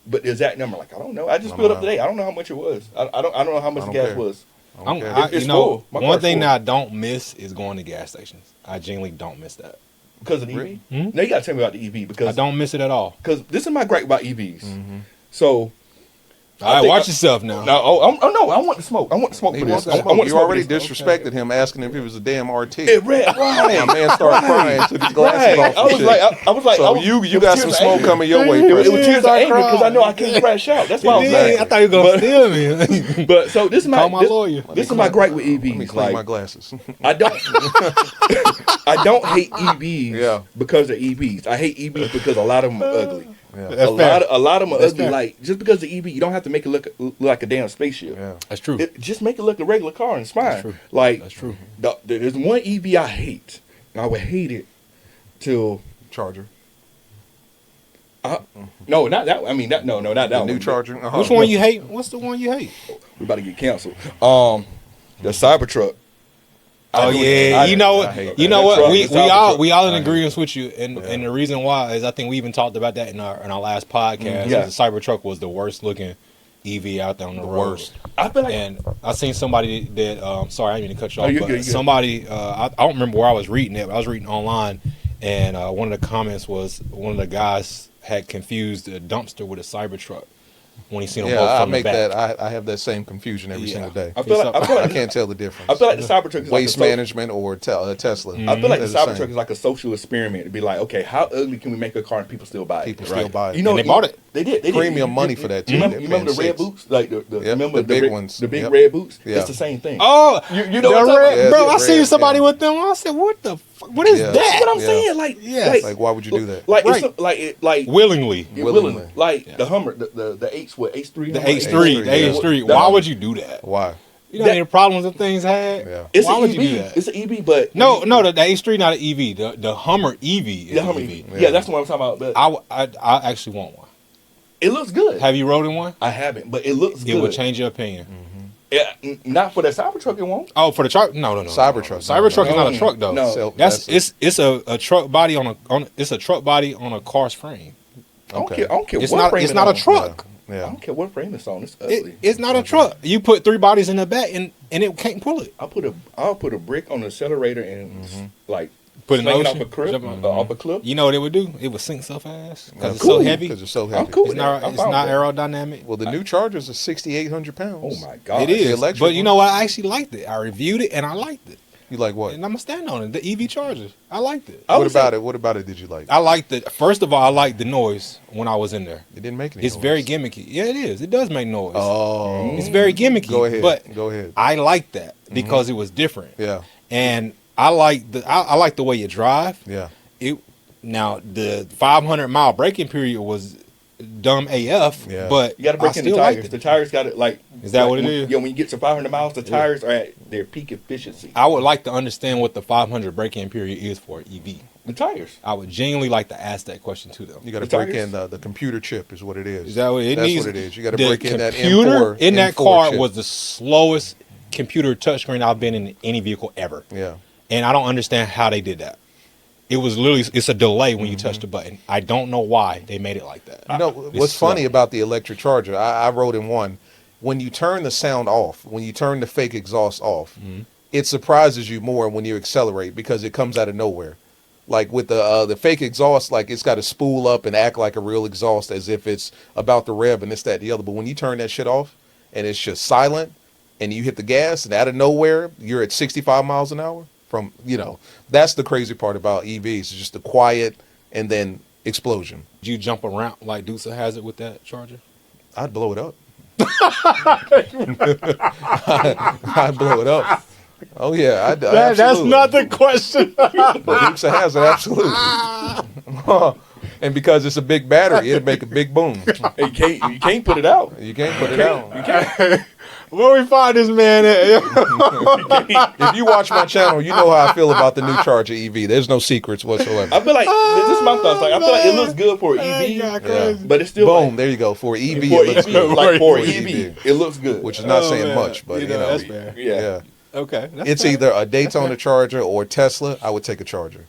[SPEAKER 3] but the exact number, like, I don't know. I just
[SPEAKER 1] I
[SPEAKER 3] filled
[SPEAKER 1] don't
[SPEAKER 3] up
[SPEAKER 1] know.
[SPEAKER 3] today. I don't know how much it was. I don't know how much
[SPEAKER 1] I
[SPEAKER 3] the
[SPEAKER 1] don't
[SPEAKER 3] gas
[SPEAKER 1] care.
[SPEAKER 3] was.
[SPEAKER 1] Okay.
[SPEAKER 3] It's
[SPEAKER 2] you know,
[SPEAKER 3] full. My
[SPEAKER 2] one
[SPEAKER 3] car's
[SPEAKER 2] thing
[SPEAKER 3] full.
[SPEAKER 2] that I don't miss is going to gas stations. I genuinely don't miss that.
[SPEAKER 3] Because of the EV?
[SPEAKER 1] Really?
[SPEAKER 2] Mhm.
[SPEAKER 3] No, you got to tell me about the EV
[SPEAKER 2] I
[SPEAKER 3] because
[SPEAKER 2] don't miss it at all.
[SPEAKER 3] this is my gripe about EVs.
[SPEAKER 1] Mm-hmm.
[SPEAKER 3] So,
[SPEAKER 2] All right,
[SPEAKER 3] think
[SPEAKER 2] watch
[SPEAKER 3] I-
[SPEAKER 2] yourself now.
[SPEAKER 3] no, no, I want the smoke. I want the smoke
[SPEAKER 1] He
[SPEAKER 3] for
[SPEAKER 1] wants
[SPEAKER 3] this.
[SPEAKER 1] to
[SPEAKER 3] I
[SPEAKER 1] smoke.
[SPEAKER 3] want the
[SPEAKER 1] You
[SPEAKER 3] smoke
[SPEAKER 1] already
[SPEAKER 3] for this.
[SPEAKER 1] disrespected him asking if it was a damn RT.
[SPEAKER 3] It red,
[SPEAKER 1] My
[SPEAKER 3] right?
[SPEAKER 1] man started crying, took his glasses
[SPEAKER 3] Right.
[SPEAKER 1] off.
[SPEAKER 3] I
[SPEAKER 1] and
[SPEAKER 3] was
[SPEAKER 1] shit.
[SPEAKER 3] like, I was like,
[SPEAKER 1] So
[SPEAKER 3] I was,
[SPEAKER 1] you
[SPEAKER 3] it was
[SPEAKER 1] got
[SPEAKER 3] tears
[SPEAKER 1] some
[SPEAKER 3] of
[SPEAKER 1] smoke
[SPEAKER 3] anger.
[SPEAKER 1] coming your way,
[SPEAKER 3] It was
[SPEAKER 1] President.
[SPEAKER 3] tears of
[SPEAKER 2] I
[SPEAKER 3] anger because I know I
[SPEAKER 2] cried.
[SPEAKER 3] can't crash out. That's why I was
[SPEAKER 2] Yeah,
[SPEAKER 3] like,
[SPEAKER 2] I thought you were going to
[SPEAKER 3] But-
[SPEAKER 2] steal me.
[SPEAKER 3] But so this is my
[SPEAKER 2] Call my lawyer.
[SPEAKER 3] This is my gripe with
[SPEAKER 1] Let me
[SPEAKER 3] EVs.
[SPEAKER 1] clean my
[SPEAKER 3] Like
[SPEAKER 1] glasses.
[SPEAKER 3] I don't, I don't hate EVs
[SPEAKER 1] Yeah.
[SPEAKER 3] because they're EVs. I hate EVs because a lot of them are ugly.
[SPEAKER 1] Yeah.
[SPEAKER 2] That's
[SPEAKER 3] A
[SPEAKER 2] fair.
[SPEAKER 3] lot of them are
[SPEAKER 2] That's
[SPEAKER 3] ugly.
[SPEAKER 2] fair.
[SPEAKER 3] Like just because the EV, you don't have to make it look like a damn spaceship.
[SPEAKER 1] Yeah.
[SPEAKER 2] That's true.
[SPEAKER 3] Just make it look a regular car and it's fine.
[SPEAKER 2] true.
[SPEAKER 3] Like
[SPEAKER 2] That's true.
[SPEAKER 3] There's one EV I hate. And I would hate it till
[SPEAKER 1] Charger.
[SPEAKER 3] no, not that. I mean, not that
[SPEAKER 1] The
[SPEAKER 3] one.
[SPEAKER 1] new Charger.
[SPEAKER 2] Which one you hate? What's the one you hate?
[SPEAKER 3] We about to get canceled. The Cybertruck.
[SPEAKER 2] Oh yeah, you know what? You know
[SPEAKER 3] That
[SPEAKER 2] what?
[SPEAKER 3] truck,
[SPEAKER 2] We
[SPEAKER 3] the Cybertruck.
[SPEAKER 2] we all in agreement with you, and the reason why is I think we even talked about that in our last podcast.
[SPEAKER 3] Yeah.
[SPEAKER 2] The Cybertruck was the worst looking EV out there on the road.
[SPEAKER 1] Worst.
[SPEAKER 3] I feel like
[SPEAKER 2] And I seen somebody that sorry, I didn't mean to cut you off,
[SPEAKER 3] you're
[SPEAKER 2] but
[SPEAKER 3] good, you're good.
[SPEAKER 2] somebody I don't remember where I was reading it, but I was reading online, and one of the comments was one of the guys had confused a dumpster with a Cybertruck when he seen them both
[SPEAKER 1] Yeah, I
[SPEAKER 2] from the
[SPEAKER 1] make
[SPEAKER 2] back.
[SPEAKER 1] that. I have that same confusion every single day.
[SPEAKER 3] I feel like
[SPEAKER 1] I can't tell the difference.
[SPEAKER 3] I feel like the Cybertruck is
[SPEAKER 1] Waste
[SPEAKER 3] like
[SPEAKER 1] management or Tesla.
[SPEAKER 3] I feel like the
[SPEAKER 1] They're the
[SPEAKER 3] Cybertruck
[SPEAKER 1] same.
[SPEAKER 3] is like a social experiment to be like, okay, how ugly can we make a car and people still buy it?
[SPEAKER 1] People still buy it.
[SPEAKER 3] You know,
[SPEAKER 2] And they bought it.
[SPEAKER 3] They did. They
[SPEAKER 1] Premium
[SPEAKER 3] did.
[SPEAKER 1] money for that, too.
[SPEAKER 3] You
[SPEAKER 1] They're
[SPEAKER 3] remember the
[SPEAKER 1] paying
[SPEAKER 3] red
[SPEAKER 1] $6.
[SPEAKER 3] boots? Like remember
[SPEAKER 1] the big
[SPEAKER 3] red-
[SPEAKER 1] ones.
[SPEAKER 3] the big
[SPEAKER 1] Yep.
[SPEAKER 3] red boots.
[SPEAKER 1] Yeah.
[SPEAKER 3] It's the same thing.
[SPEAKER 2] Oh,
[SPEAKER 3] You know
[SPEAKER 2] the
[SPEAKER 3] what I'm talking
[SPEAKER 2] red,
[SPEAKER 3] about?
[SPEAKER 2] bro!
[SPEAKER 1] Yeah,
[SPEAKER 2] I
[SPEAKER 1] the
[SPEAKER 2] seen
[SPEAKER 1] red,
[SPEAKER 2] somebody
[SPEAKER 1] yeah.
[SPEAKER 2] with them. I said, "What the? What is
[SPEAKER 1] Yeah.
[SPEAKER 2] that?"
[SPEAKER 3] That's what I'm
[SPEAKER 1] Yeah.
[SPEAKER 3] saying. Like,
[SPEAKER 2] Yes.
[SPEAKER 1] Like, why would you do that?
[SPEAKER 3] Like,
[SPEAKER 2] Right.
[SPEAKER 3] like
[SPEAKER 2] Willingly,
[SPEAKER 1] Willingly.
[SPEAKER 3] like the Hummer, the H3,
[SPEAKER 2] the
[SPEAKER 3] Hummer,
[SPEAKER 2] H3, the
[SPEAKER 1] yeah.
[SPEAKER 2] H3.
[SPEAKER 3] The
[SPEAKER 2] Why
[SPEAKER 3] Hummer.
[SPEAKER 2] would you do that?
[SPEAKER 1] Why?
[SPEAKER 2] You know how many problems them things had?
[SPEAKER 1] Yeah.
[SPEAKER 3] It's
[SPEAKER 2] Why
[SPEAKER 3] an
[SPEAKER 2] would
[SPEAKER 3] EV.
[SPEAKER 2] you do that?
[SPEAKER 3] It's an EV, but
[SPEAKER 2] No, the H3 not an EV. The Hummer EV is
[SPEAKER 3] the
[SPEAKER 2] an
[SPEAKER 3] Hummer
[SPEAKER 2] EV.
[SPEAKER 3] EV. Yeah, that's what I'm talking about. But
[SPEAKER 2] I actually want one.
[SPEAKER 3] it looks good.
[SPEAKER 2] Have you rode in one?
[SPEAKER 3] I haven't, but it looks
[SPEAKER 2] It
[SPEAKER 3] good.
[SPEAKER 2] would change your opinion.
[SPEAKER 3] Yeah, not for the Cybertruck. It won't.
[SPEAKER 2] Oh, for the truck? No.
[SPEAKER 1] Cybertruck.
[SPEAKER 2] Cybertruck is
[SPEAKER 3] No.
[SPEAKER 2] not a truck though.
[SPEAKER 3] No.
[SPEAKER 1] So
[SPEAKER 2] That's it's a truck body on it's a truck body on a car's frame.
[SPEAKER 3] I don't
[SPEAKER 1] Okay.
[SPEAKER 3] care. I don't care
[SPEAKER 2] It's
[SPEAKER 3] what
[SPEAKER 2] not
[SPEAKER 3] frame
[SPEAKER 2] it's
[SPEAKER 3] it's
[SPEAKER 2] not a
[SPEAKER 3] on.
[SPEAKER 2] truck.
[SPEAKER 3] I
[SPEAKER 1] Yeah.
[SPEAKER 3] don't care what frame it's on. It's ugly.
[SPEAKER 2] It's not a truck. You put 3 bodies in the back and it can't pull it.
[SPEAKER 3] I'll put a brick on the accelerator and like
[SPEAKER 2] Put it in
[SPEAKER 3] sling
[SPEAKER 2] the
[SPEAKER 3] it off a
[SPEAKER 2] ocean,
[SPEAKER 3] cliff.
[SPEAKER 2] jump on-
[SPEAKER 3] Off a cliff.
[SPEAKER 2] You know what it would do? It would sink so fast because it's
[SPEAKER 3] cool.
[SPEAKER 2] so heavy.
[SPEAKER 1] Because it's so
[SPEAKER 3] I'm
[SPEAKER 1] heavy.
[SPEAKER 3] cool
[SPEAKER 2] It's
[SPEAKER 3] with
[SPEAKER 2] not
[SPEAKER 3] that. I'm
[SPEAKER 2] it's
[SPEAKER 3] fine
[SPEAKER 2] not
[SPEAKER 3] with that.
[SPEAKER 2] aerodynamic.
[SPEAKER 1] Well, the new Chargers are 6,800 pounds.
[SPEAKER 3] Oh my god!
[SPEAKER 2] It is,
[SPEAKER 1] electric
[SPEAKER 2] but you
[SPEAKER 1] one?
[SPEAKER 2] know what? I actually liked it. I reviewed it and I liked it,
[SPEAKER 1] You like what?
[SPEAKER 2] and I'm gonna stand on it. The EV Charger, I liked it.
[SPEAKER 3] I
[SPEAKER 1] What
[SPEAKER 3] would say-
[SPEAKER 1] about it? What about it did you like?
[SPEAKER 2] I liked it. First of all, I liked the noise when I was in there.
[SPEAKER 1] It didn't make any
[SPEAKER 2] It's
[SPEAKER 1] noise.
[SPEAKER 2] very gimmicky. Yeah, it is. It does make noise.
[SPEAKER 1] Oh.
[SPEAKER 2] It's very gimmicky.
[SPEAKER 1] Go ahead.
[SPEAKER 2] But
[SPEAKER 1] Go ahead.
[SPEAKER 2] I like that because it was different.
[SPEAKER 1] Yeah.
[SPEAKER 2] And I like the way you drive.
[SPEAKER 1] Yeah.
[SPEAKER 2] It now the 500-mile braking period was dumb AF.
[SPEAKER 1] Yeah.
[SPEAKER 2] But
[SPEAKER 3] You got to
[SPEAKER 2] I
[SPEAKER 3] break in the
[SPEAKER 2] still
[SPEAKER 3] tires.
[SPEAKER 2] liked
[SPEAKER 3] The
[SPEAKER 2] it.
[SPEAKER 3] tires got it like.
[SPEAKER 2] Is that
[SPEAKER 3] like
[SPEAKER 2] what it
[SPEAKER 3] when,
[SPEAKER 2] is?
[SPEAKER 3] Yeah, when you get to 500 miles, the tires are at their peak efficiency.
[SPEAKER 2] I would like to understand what the 500 braking period is for an EV.
[SPEAKER 3] The tires.
[SPEAKER 2] I would genuinely like to ask that question to them.
[SPEAKER 1] You got to
[SPEAKER 3] The
[SPEAKER 1] break
[SPEAKER 3] tires?
[SPEAKER 1] in the computer chip is what it is.
[SPEAKER 2] Is that what it
[SPEAKER 1] That's
[SPEAKER 2] needs?
[SPEAKER 1] what it is. You got to
[SPEAKER 2] The
[SPEAKER 1] break in that
[SPEAKER 2] computer
[SPEAKER 1] M4
[SPEAKER 2] in that
[SPEAKER 1] M4
[SPEAKER 2] car
[SPEAKER 1] chip.
[SPEAKER 2] was the slowest computer touchscreen I've been in any vehicle ever.
[SPEAKER 1] Yeah.
[SPEAKER 2] And I don't understand how they did that. It was literally, it's a delay when you
[SPEAKER 1] Mm-hmm.
[SPEAKER 2] touch the button. I don't know why they made it like that.
[SPEAKER 1] You know, what's
[SPEAKER 2] slow.
[SPEAKER 1] funny about the electric charger, I rode in one. When you turn the sound off, when you turn the fake exhaust off, it surprises you more when you accelerate because it comes out of nowhere. Like with the fake exhaust, like it's got to spool up and act like a real exhaust as if it's about to rev and this, that, the other. But when you turn that shit off and it's just silent and you hit the gas and out of nowhere, you're at 65 miles an hour from, that's the crazy part about EVs. It's just the quiet and then explosion.
[SPEAKER 2] Did you jump around like Deuce has it with that charger?
[SPEAKER 1] I'd blow it up. I'd blow it up. Oh yeah, absolutely.
[SPEAKER 2] the question.
[SPEAKER 1] But Dukes has it, absolutely. And because it's a big battery, it'd make a big boom.
[SPEAKER 3] You can't put it out.
[SPEAKER 1] You can't put it out.
[SPEAKER 2] Where we find this man at?
[SPEAKER 1] If you watch my channel, you know how I feel about the new Charger EV. There's no secrets whatsoever.
[SPEAKER 3] I feel like this is my thoughts. Like I feel like it looks good for an EV,
[SPEAKER 1] Yeah.
[SPEAKER 3] but it's still
[SPEAKER 1] Boom,
[SPEAKER 3] like,
[SPEAKER 1] there you go. For EV,
[SPEAKER 3] for
[SPEAKER 1] it looks
[SPEAKER 3] EV,
[SPEAKER 1] good.
[SPEAKER 3] like for
[SPEAKER 1] For
[SPEAKER 3] EV, it looks good.
[SPEAKER 1] Which is not
[SPEAKER 2] Oh,
[SPEAKER 1] saying
[SPEAKER 2] man.
[SPEAKER 1] much, but
[SPEAKER 2] that's fair.
[SPEAKER 3] yeah.
[SPEAKER 2] Okay. That's
[SPEAKER 1] it's
[SPEAKER 2] fair.
[SPEAKER 1] either a Daytona Charger or Tesla. I would take a Charger.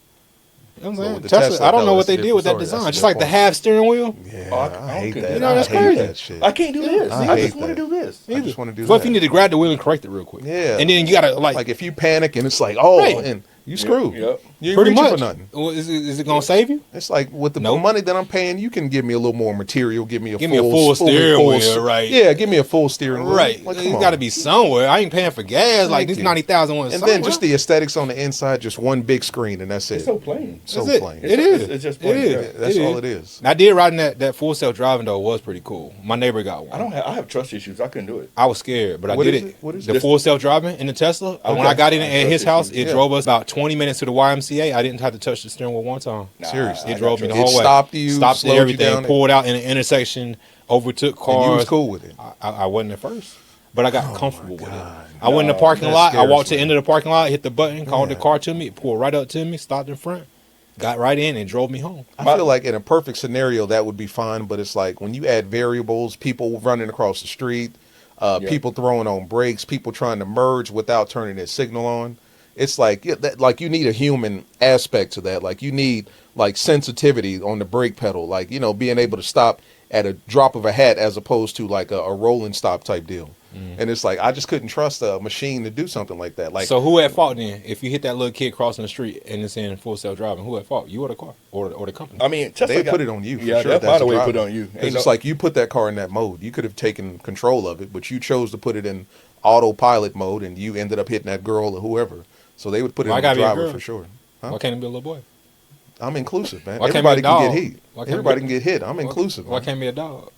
[SPEAKER 2] You know what I'm
[SPEAKER 1] But
[SPEAKER 2] saying?
[SPEAKER 1] with the
[SPEAKER 2] Tesla,
[SPEAKER 1] Tesla,
[SPEAKER 2] I don't know
[SPEAKER 1] though,
[SPEAKER 2] what they
[SPEAKER 1] that's a
[SPEAKER 2] did with that
[SPEAKER 1] different story.
[SPEAKER 2] design.
[SPEAKER 1] That's a
[SPEAKER 2] Just like the
[SPEAKER 1] different
[SPEAKER 2] half steering wheel.
[SPEAKER 1] Yeah,
[SPEAKER 3] Oh,
[SPEAKER 1] I hate
[SPEAKER 3] okay.
[SPEAKER 1] that.
[SPEAKER 3] You
[SPEAKER 2] know, that's
[SPEAKER 1] I hate
[SPEAKER 2] crazy.
[SPEAKER 1] that shit.
[SPEAKER 3] I can't do this.
[SPEAKER 1] I
[SPEAKER 3] I
[SPEAKER 1] hate
[SPEAKER 3] just want to
[SPEAKER 1] that.
[SPEAKER 3] do this.
[SPEAKER 1] I just want to do
[SPEAKER 2] Well,
[SPEAKER 1] that.
[SPEAKER 2] if you need to grab the wheel and correct it real quick.
[SPEAKER 1] Yeah.
[SPEAKER 2] And then you gotta
[SPEAKER 1] Like if you panic and it's like, oh,
[SPEAKER 2] Right.
[SPEAKER 1] and you screwed.
[SPEAKER 3] Yep.
[SPEAKER 1] You ain't
[SPEAKER 2] Pretty
[SPEAKER 1] reaching
[SPEAKER 2] much.
[SPEAKER 1] for nothing.
[SPEAKER 2] Well, is it gonna save you?
[SPEAKER 1] It's like with the
[SPEAKER 2] Nope.
[SPEAKER 1] money that I'm paying, you can give me a little more material. Give me a
[SPEAKER 2] full steering wheel, right?
[SPEAKER 1] Yeah, give me a full steering wheel.
[SPEAKER 2] Right.
[SPEAKER 1] Like,
[SPEAKER 2] It's
[SPEAKER 1] come
[SPEAKER 2] got to
[SPEAKER 1] on.
[SPEAKER 2] be somewhere. I ain't paying for gas. Like
[SPEAKER 1] Thank
[SPEAKER 2] this
[SPEAKER 1] you.
[SPEAKER 2] 90,000 one.
[SPEAKER 1] And then just the aesthetics on the inside, just one big screen, and that's it.
[SPEAKER 3] It's so plain.
[SPEAKER 1] So
[SPEAKER 2] That's it.
[SPEAKER 1] plain.
[SPEAKER 2] It is.
[SPEAKER 3] It's just
[SPEAKER 2] It
[SPEAKER 3] plain.
[SPEAKER 2] is.
[SPEAKER 3] Yeah.
[SPEAKER 1] That's
[SPEAKER 2] It
[SPEAKER 1] all
[SPEAKER 2] is.
[SPEAKER 1] it is.
[SPEAKER 2] I did riding that full self driving though was pretty cool. My neighbor got one.
[SPEAKER 3] I have trust issues. I couldn't do it.
[SPEAKER 2] I was scared, but I
[SPEAKER 1] What
[SPEAKER 2] did
[SPEAKER 1] is
[SPEAKER 2] it.
[SPEAKER 1] it? What is
[SPEAKER 2] the
[SPEAKER 1] it?
[SPEAKER 2] full self driving in the Tesla? When
[SPEAKER 3] Okay.
[SPEAKER 2] I got in at his
[SPEAKER 3] Trust
[SPEAKER 2] house,
[SPEAKER 3] issues.
[SPEAKER 2] it
[SPEAKER 1] Yeah.
[SPEAKER 2] drove us about 20 minutes to the YMCA. I didn't have to touch the steering wheel one time.
[SPEAKER 1] Seriously.
[SPEAKER 2] It drove me the
[SPEAKER 1] It
[SPEAKER 2] whole way.
[SPEAKER 1] stopped you,
[SPEAKER 2] stopped
[SPEAKER 1] slowed you
[SPEAKER 2] everything,
[SPEAKER 1] down.
[SPEAKER 2] pulled out in an intersection, overtook cars.
[SPEAKER 1] And you was cool with it.
[SPEAKER 2] I wasn't at first, but I got comfortable with it. I went in the parking
[SPEAKER 1] that
[SPEAKER 2] lot. I
[SPEAKER 1] scares
[SPEAKER 2] walked to
[SPEAKER 1] me.
[SPEAKER 2] the end of the parking lot, hit the button, called the car to me, it pulled right up to me, stopped in front. got right in and drove me home.
[SPEAKER 1] I feel like in a perfect scenario that would be fine, but it's like when you add variables, people running across the street, people throwing on brakes, people trying to merge without turning their signal on. It's like like you need a human aspect to that. Like you need like sensitivity on the brake pedal, like being able to stop at a drop of a hat as opposed to like a rolling stop type deal. And it's like I just couldn't trust a machine to do something like that. Like,
[SPEAKER 2] so who at fault then? If you hit that little kid crossing the street and it's in full self driving, who at fault? You or the car or the company?
[SPEAKER 3] I mean, Tesla
[SPEAKER 1] they put it on you. For
[SPEAKER 3] yeah,
[SPEAKER 1] sure.
[SPEAKER 3] that's the way put it on you.
[SPEAKER 1] Because it's like you put that car in that mode. You could have taken control of it, but you chose to put it in autopilot mode, and you ended up hitting that girl or whoever. So they would put it on the driver for sure. Huh?
[SPEAKER 2] Why can't it be a little boy?
[SPEAKER 1] I'm inclusive, man.
[SPEAKER 2] Why
[SPEAKER 1] Everybody
[SPEAKER 2] can't
[SPEAKER 1] can
[SPEAKER 2] be a
[SPEAKER 1] get
[SPEAKER 2] dog?
[SPEAKER 1] hit. Everybody can get hit. I'm inclusive.
[SPEAKER 2] Why
[SPEAKER 1] Man.
[SPEAKER 2] can't it be a dog?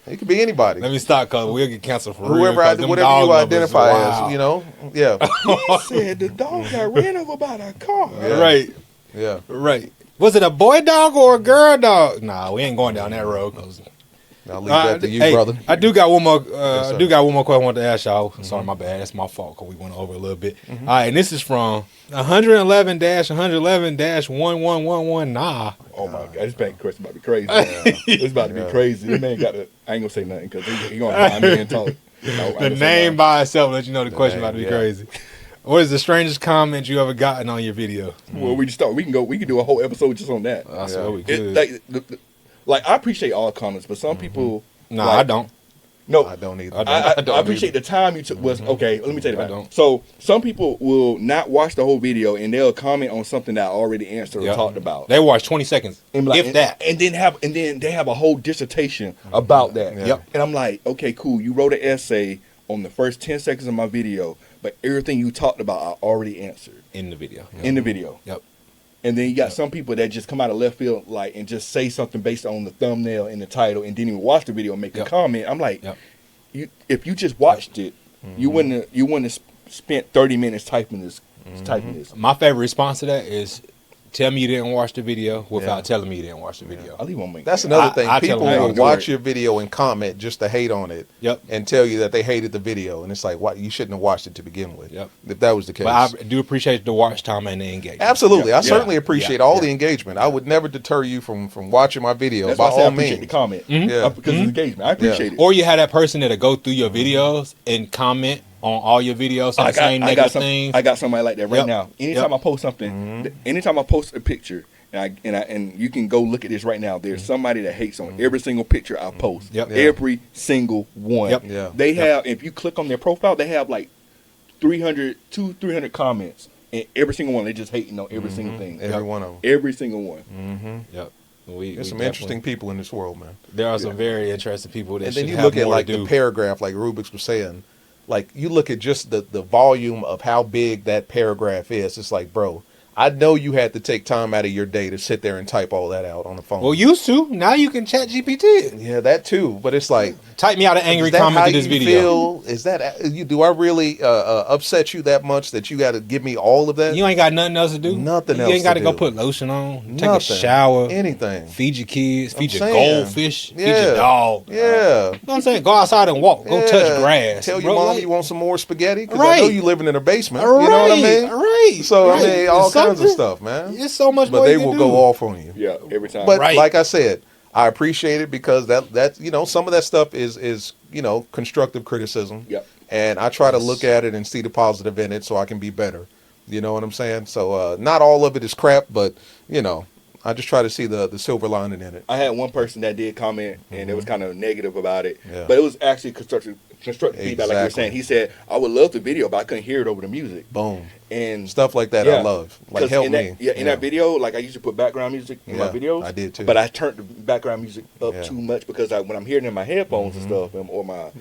[SPEAKER 1] It could be anybody.
[SPEAKER 2] Let me stop, cause we'll get canceled for real.
[SPEAKER 1] Whatever you identify as, Yeah.
[SPEAKER 3] He said the dog got ran over by the car.
[SPEAKER 1] Yeah.
[SPEAKER 2] Right.
[SPEAKER 1] Yeah.
[SPEAKER 2] Right. Was it a boy dog or a girl dog? Nah, we ain't going down that road.
[SPEAKER 1] I'll leave that to you, brother.
[SPEAKER 2] I do got one more.
[SPEAKER 1] Yes,
[SPEAKER 2] I do got one more question I want to ask y'all. Sorry, my bad. That's my fault because we went over a little bit. All right, and this is from 111-111-1111. Nah.
[SPEAKER 3] Oh my God, this bank question about to be crazy. It's about to be crazy. This man got to. I ain't gonna say nothing because he gonna mind me and talk.
[SPEAKER 2] The name by itself let you know the question about to be crazy. What is the strangest comment you ever gotten on your video?
[SPEAKER 3] Well, we just start. We can do a whole episode just on that.
[SPEAKER 2] I swear we could.
[SPEAKER 3] Like I appreciate all comments, but some people.
[SPEAKER 2] Nah, I don't.
[SPEAKER 3] No,
[SPEAKER 1] I don't either.
[SPEAKER 3] I appreciate the time you took. Was okay. Let me tell you
[SPEAKER 2] I
[SPEAKER 3] about
[SPEAKER 2] don't.
[SPEAKER 3] it. So some people will not watch the whole video and they'll comment on something that I already answered or talked about.
[SPEAKER 2] They watch 20 seconds,
[SPEAKER 3] and like,
[SPEAKER 2] if that,
[SPEAKER 3] and then they have a whole dissertation about that.
[SPEAKER 1] Yep.
[SPEAKER 3] And I'm like, okay, cool. You wrote an essay on the first 10 seconds of my video, but everything you talked about I already answered
[SPEAKER 2] in the video.
[SPEAKER 3] in the video.
[SPEAKER 2] Yep.
[SPEAKER 3] And then you got some people that just come out of left field, like, and just say something based on the thumbnail and the title, and didn't even watch the video and make a comment. I'm like, if you just watched it, you wouldn't have spent 30 minutes typing this.
[SPEAKER 2] My favorite response to that is, tell me you didn't watch the video without telling me you didn't watch the video.
[SPEAKER 3] I'll leave one link.
[SPEAKER 1] That's another thing.
[SPEAKER 2] I tell
[SPEAKER 1] People
[SPEAKER 2] them,
[SPEAKER 1] will watch your video and comment just to hate on it.
[SPEAKER 2] Yep.
[SPEAKER 1] And tell you that they hated the video, and it's like, what? You shouldn't have watched it to begin with.
[SPEAKER 2] Yep.
[SPEAKER 1] If that was the case.
[SPEAKER 2] But I do appreciate the watch time and the engagement.
[SPEAKER 1] Absolutely. I certainly appreciate all the engagement. I would never deter you from watching my video.
[SPEAKER 3] That's
[SPEAKER 1] by
[SPEAKER 3] why I say I
[SPEAKER 1] all
[SPEAKER 3] appreciate
[SPEAKER 1] means.
[SPEAKER 3] the comment.
[SPEAKER 1] Yeah.
[SPEAKER 3] Because of engagement. I appreciate it.
[SPEAKER 2] Or you have that person that'll go through your videos and comment on all your videos and say negative things.
[SPEAKER 3] I got somebody like that right now. Anytime I post something, anytime I post a picture, and you can go look at this right now. There's somebody that hates on every single picture I post. Every single one. They have. If you click on their profile, they have like 300 comments, and every single one they just hating on every single thing.
[SPEAKER 1] Every one of them.
[SPEAKER 3] Every single one.
[SPEAKER 2] Yep.
[SPEAKER 1] There's some interesting people in this world, man.
[SPEAKER 2] There are some very interesting people that.
[SPEAKER 1] And then you look at like the paragraph, like Rubix was saying. Like you look at just the volume of how big that paragraph is. It's like, bro, I know you had to take time out of your day to sit there and type all that out on the phone.
[SPEAKER 2] Well, used to. Now you can chat GPT it.
[SPEAKER 1] Yeah, that too. But it's like,
[SPEAKER 2] type me out an angry comment to this video.
[SPEAKER 1] Is that do I really upset you that much that you got to give me all of that?
[SPEAKER 2] You ain't got nothing else to do.
[SPEAKER 1] Nothing else.
[SPEAKER 2] You ain't got
[SPEAKER 1] to
[SPEAKER 2] go
[SPEAKER 1] do.
[SPEAKER 2] put lotion on. Take
[SPEAKER 1] Nothing.
[SPEAKER 2] a shower.
[SPEAKER 1] Anything.
[SPEAKER 2] Feed your kids. Feed your
[SPEAKER 1] saying.
[SPEAKER 2] goldfish. Feed your dog.
[SPEAKER 1] Yeah.
[SPEAKER 2] You know what I'm saying? Go outside and walk. Go touch grass.
[SPEAKER 1] Tell your mom you want some more spaghetti because
[SPEAKER 2] Right.
[SPEAKER 1] I know you living in a basement.
[SPEAKER 2] Right.
[SPEAKER 1] You know what I mean?
[SPEAKER 2] Right.
[SPEAKER 1] So
[SPEAKER 2] Right.
[SPEAKER 1] I mean, all
[SPEAKER 2] It's
[SPEAKER 1] kinds of
[SPEAKER 2] something.
[SPEAKER 1] stuff, man.
[SPEAKER 2] It's so much
[SPEAKER 1] But
[SPEAKER 2] more
[SPEAKER 1] they
[SPEAKER 2] you can
[SPEAKER 1] will
[SPEAKER 2] do.
[SPEAKER 1] go off on you.
[SPEAKER 3] Yeah, every time.
[SPEAKER 1] But
[SPEAKER 2] Right.
[SPEAKER 1] like I said, I appreciate it because that some of that stuff is constructive criticism.
[SPEAKER 3] Yep.
[SPEAKER 1] And I try to look at it and see the positive in it so I can be better. You know what I'm saying? So not all of it is crap, but I just try to see the silver lining in it.
[SPEAKER 3] I had one person that did comment, and it was kind of negative about it,
[SPEAKER 1] Yeah.
[SPEAKER 3] but it was actually constructive feedback, like you're
[SPEAKER 1] Exactly.
[SPEAKER 3] saying. He said, "I would love the video, but I couldn't hear it over the music."
[SPEAKER 1] Boom.
[SPEAKER 3] And
[SPEAKER 1] Stuff like that I love. Like
[SPEAKER 3] 'cause
[SPEAKER 1] help
[SPEAKER 3] in
[SPEAKER 1] me.
[SPEAKER 3] That, in that video, like I used to put background music in my videos.
[SPEAKER 1] I did too.
[SPEAKER 3] But I turned the background music up
[SPEAKER 1] Yeah.
[SPEAKER 3] too much because when I'm hearing it in my headphones and stuff, or my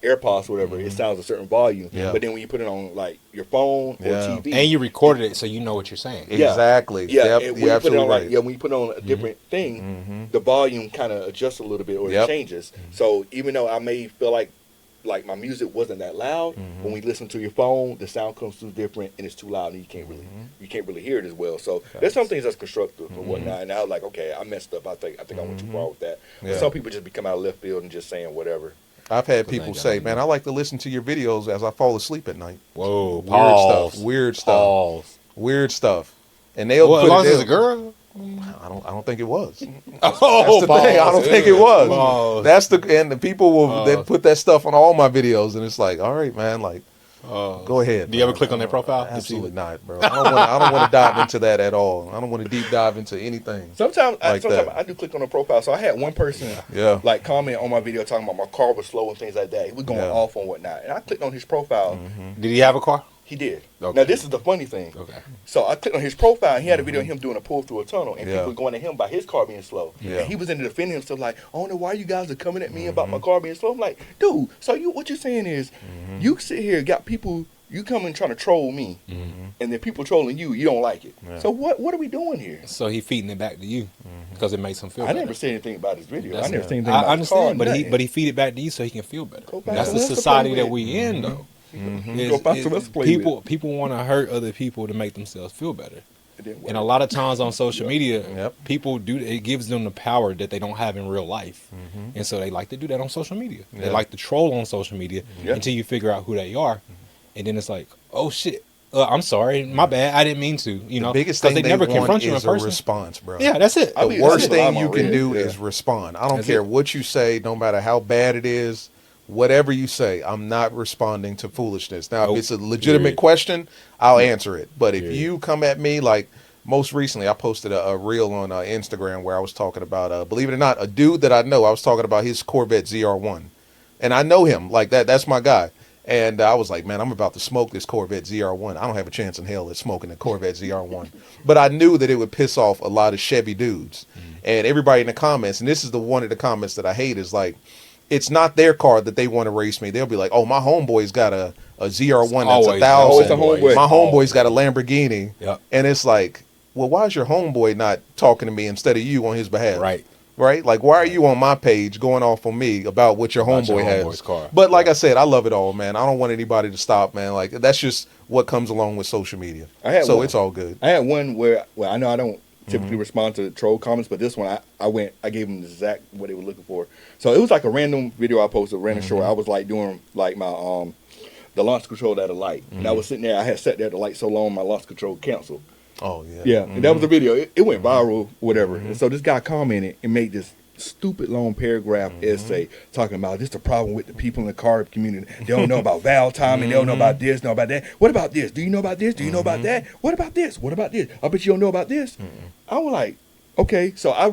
[SPEAKER 3] AirPods or whatever, it sounds a certain volume.
[SPEAKER 1] Yeah.
[SPEAKER 3] But then when you put it on like your phone or
[SPEAKER 1] Yeah.
[SPEAKER 3] TV,
[SPEAKER 2] And you recorded it so you know what you're saying.
[SPEAKER 3] Yeah.
[SPEAKER 1] Exactly.
[SPEAKER 3] yeah,
[SPEAKER 1] Yep,
[SPEAKER 3] and when
[SPEAKER 1] you're
[SPEAKER 3] you put it
[SPEAKER 1] absolutely
[SPEAKER 3] on
[SPEAKER 1] right.
[SPEAKER 3] when you put it on a different thing, the volume kind of adjusts a little bit or
[SPEAKER 1] Yep.
[SPEAKER 3] it changes. So even though I may feel like my music wasn't that loud, when we listen to your phone, the sound comes through different and it's too loud and you can't really hear it as well. So there's some things that's constructive and whatnot. And I was like, okay, I messed up. I think I went too far with that. But
[SPEAKER 1] Yeah.
[SPEAKER 3] some people just be coming out of left field and just saying whatever.
[SPEAKER 1] I've had people say, man, I like to listen to your videos as I fall asleep at night.
[SPEAKER 2] Whoa.
[SPEAKER 1] Weird
[SPEAKER 2] Pause.
[SPEAKER 1] stuff. Weird stuff.
[SPEAKER 2] Pause.
[SPEAKER 1] Weird stuff. and they'll
[SPEAKER 2] Well, as
[SPEAKER 1] put
[SPEAKER 2] long
[SPEAKER 1] it.
[SPEAKER 2] as it's a girl.
[SPEAKER 1] I don't think it was.
[SPEAKER 2] Oh,
[SPEAKER 1] That's the thing. I don't think it was.
[SPEAKER 2] Balls.
[SPEAKER 1] That's and the people will they put that stuff on all my videos, and it's like, all right, man, like, go ahead.
[SPEAKER 2] Do you ever
[SPEAKER 1] man.
[SPEAKER 2] click on their profile?
[SPEAKER 1] Absolutely not, bro. I don't want to dive into that at all. I don't want to deep dive into anything.
[SPEAKER 3] Sometimes
[SPEAKER 1] Like that.
[SPEAKER 3] I do click on the profile. So I had one person
[SPEAKER 1] Yeah.
[SPEAKER 3] like comment on my video talking about my car was slow and things like that. He was going
[SPEAKER 1] Yeah.
[SPEAKER 3] off on whatnot. And I clicked on his profile.
[SPEAKER 2] Did he have a car?
[SPEAKER 3] He did.
[SPEAKER 2] Okay.
[SPEAKER 3] Now this is the funny thing.
[SPEAKER 2] Okay.
[SPEAKER 3] So I clicked on his profile. And he had a video of him doing a pull through a tunnel, and
[SPEAKER 1] Yeah.
[SPEAKER 3] people were going at him about his car being slow.
[SPEAKER 1] Yeah.
[SPEAKER 3] And he was in there defending himself, like, I don't know why you guys are coming at me about my car being slow. I'm like, dude. So what you're saying is, you sit here, got people. You come and trying to troll me, and then people trolling you. You don't like it.
[SPEAKER 1] Yeah.
[SPEAKER 3] So what are we doing here?
[SPEAKER 2] So he feeding it back to you because it makes him feel
[SPEAKER 3] I
[SPEAKER 2] better.
[SPEAKER 3] never said anything about his video.
[SPEAKER 2] That's
[SPEAKER 3] I never
[SPEAKER 2] it.
[SPEAKER 3] said anything about
[SPEAKER 2] I understand,
[SPEAKER 3] the car,
[SPEAKER 2] but he feed it back to you so he can feel better.
[SPEAKER 3] Go back
[SPEAKER 2] That's
[SPEAKER 3] to
[SPEAKER 2] the
[SPEAKER 3] us to
[SPEAKER 2] society
[SPEAKER 3] play
[SPEAKER 2] that
[SPEAKER 3] with.
[SPEAKER 2] we in, though.
[SPEAKER 3] Go back to us to play
[SPEAKER 2] People want to hurt other people to make themselves feel better.
[SPEAKER 3] It didn't work.
[SPEAKER 2] And a lot of times on social media,
[SPEAKER 1] Yep.
[SPEAKER 2] people do it gives them the power that they don't have in real life, and so they like to do that on social media. They
[SPEAKER 1] Yeah.
[SPEAKER 2] like to troll on social media
[SPEAKER 3] Yeah.
[SPEAKER 2] until you figure out who they are, and then it's like, oh shit, I'm sorry, my bad, I didn't mean to. You know,
[SPEAKER 1] The biggest
[SPEAKER 2] 'cause
[SPEAKER 1] thing
[SPEAKER 2] they never
[SPEAKER 1] want
[SPEAKER 2] confront you in
[SPEAKER 1] is a
[SPEAKER 2] person.
[SPEAKER 1] response, bro.
[SPEAKER 2] Yeah, that's it.
[SPEAKER 3] I
[SPEAKER 1] The
[SPEAKER 3] mean,
[SPEAKER 1] worst
[SPEAKER 3] that's what I'm
[SPEAKER 1] thing you can
[SPEAKER 3] already-
[SPEAKER 1] do
[SPEAKER 3] yeah.
[SPEAKER 1] is respond. I don't
[SPEAKER 2] That's
[SPEAKER 1] care
[SPEAKER 2] it.
[SPEAKER 1] what you say, no matter how bad it is, whatever you say, I'm not responding to foolishness. Now,
[SPEAKER 2] Nope.
[SPEAKER 1] if it's a legitimate
[SPEAKER 2] Period.
[SPEAKER 1] question, I'll answer it. But if
[SPEAKER 2] Period.
[SPEAKER 1] you come at me like most recently, I posted a reel on Instagram where I was talking about, believe it or not, a dude that I know. I was talking about his Corvette ZR1, and I know him like that. That's my guy. And I was like, man, I'm about to smoke this Corvette ZR1. I don't have a chance in hell at smoking a Corvette ZR1. But I knew that it would piss off a lot of Chevy dudes. And everybody in the comments, and this is the one of the comments that I hate, is like, it's not their car that they want to race me. They'll be like, oh, my homeboy's got a ZR1 that's
[SPEAKER 2] Always
[SPEAKER 1] 1,000.
[SPEAKER 3] always a homeboy.
[SPEAKER 1] My homeboy's got a Lamborghini.
[SPEAKER 2] Yep.
[SPEAKER 1] And it's like, well, why is your homeboy not talking to me instead of you on his behalf?
[SPEAKER 2] Right.
[SPEAKER 1] Right? Like, why are you on my page going off on me about what your
[SPEAKER 2] About your
[SPEAKER 1] homeboy has?
[SPEAKER 2] homeboy's car.
[SPEAKER 1] But like I said, I love it all, man. I don't want anybody to stop, man. Like, that's just what comes along with social media. So it's all good.
[SPEAKER 3] I had one where I know I don't typically respond to troll comments, but this one I gave them the exact what they were looking for. So it was like a random video I posted, a random short. I was like doing like my the launch control at a light, and I was sitting there. I had sat there at the light so long, my launch control canceled.
[SPEAKER 1] Oh, yeah.
[SPEAKER 3] Yeah, and that was the video. It went viral, whatever. And so this guy commented and made this stupid long paragraph essay talking about this the problem with the people in the car community. They don't know about valve timing. They don't know about this, know about that. What about this? Do you know about this? Do you know about that? What about this? What about this? I bet you don't know about this. I was like, okay. So I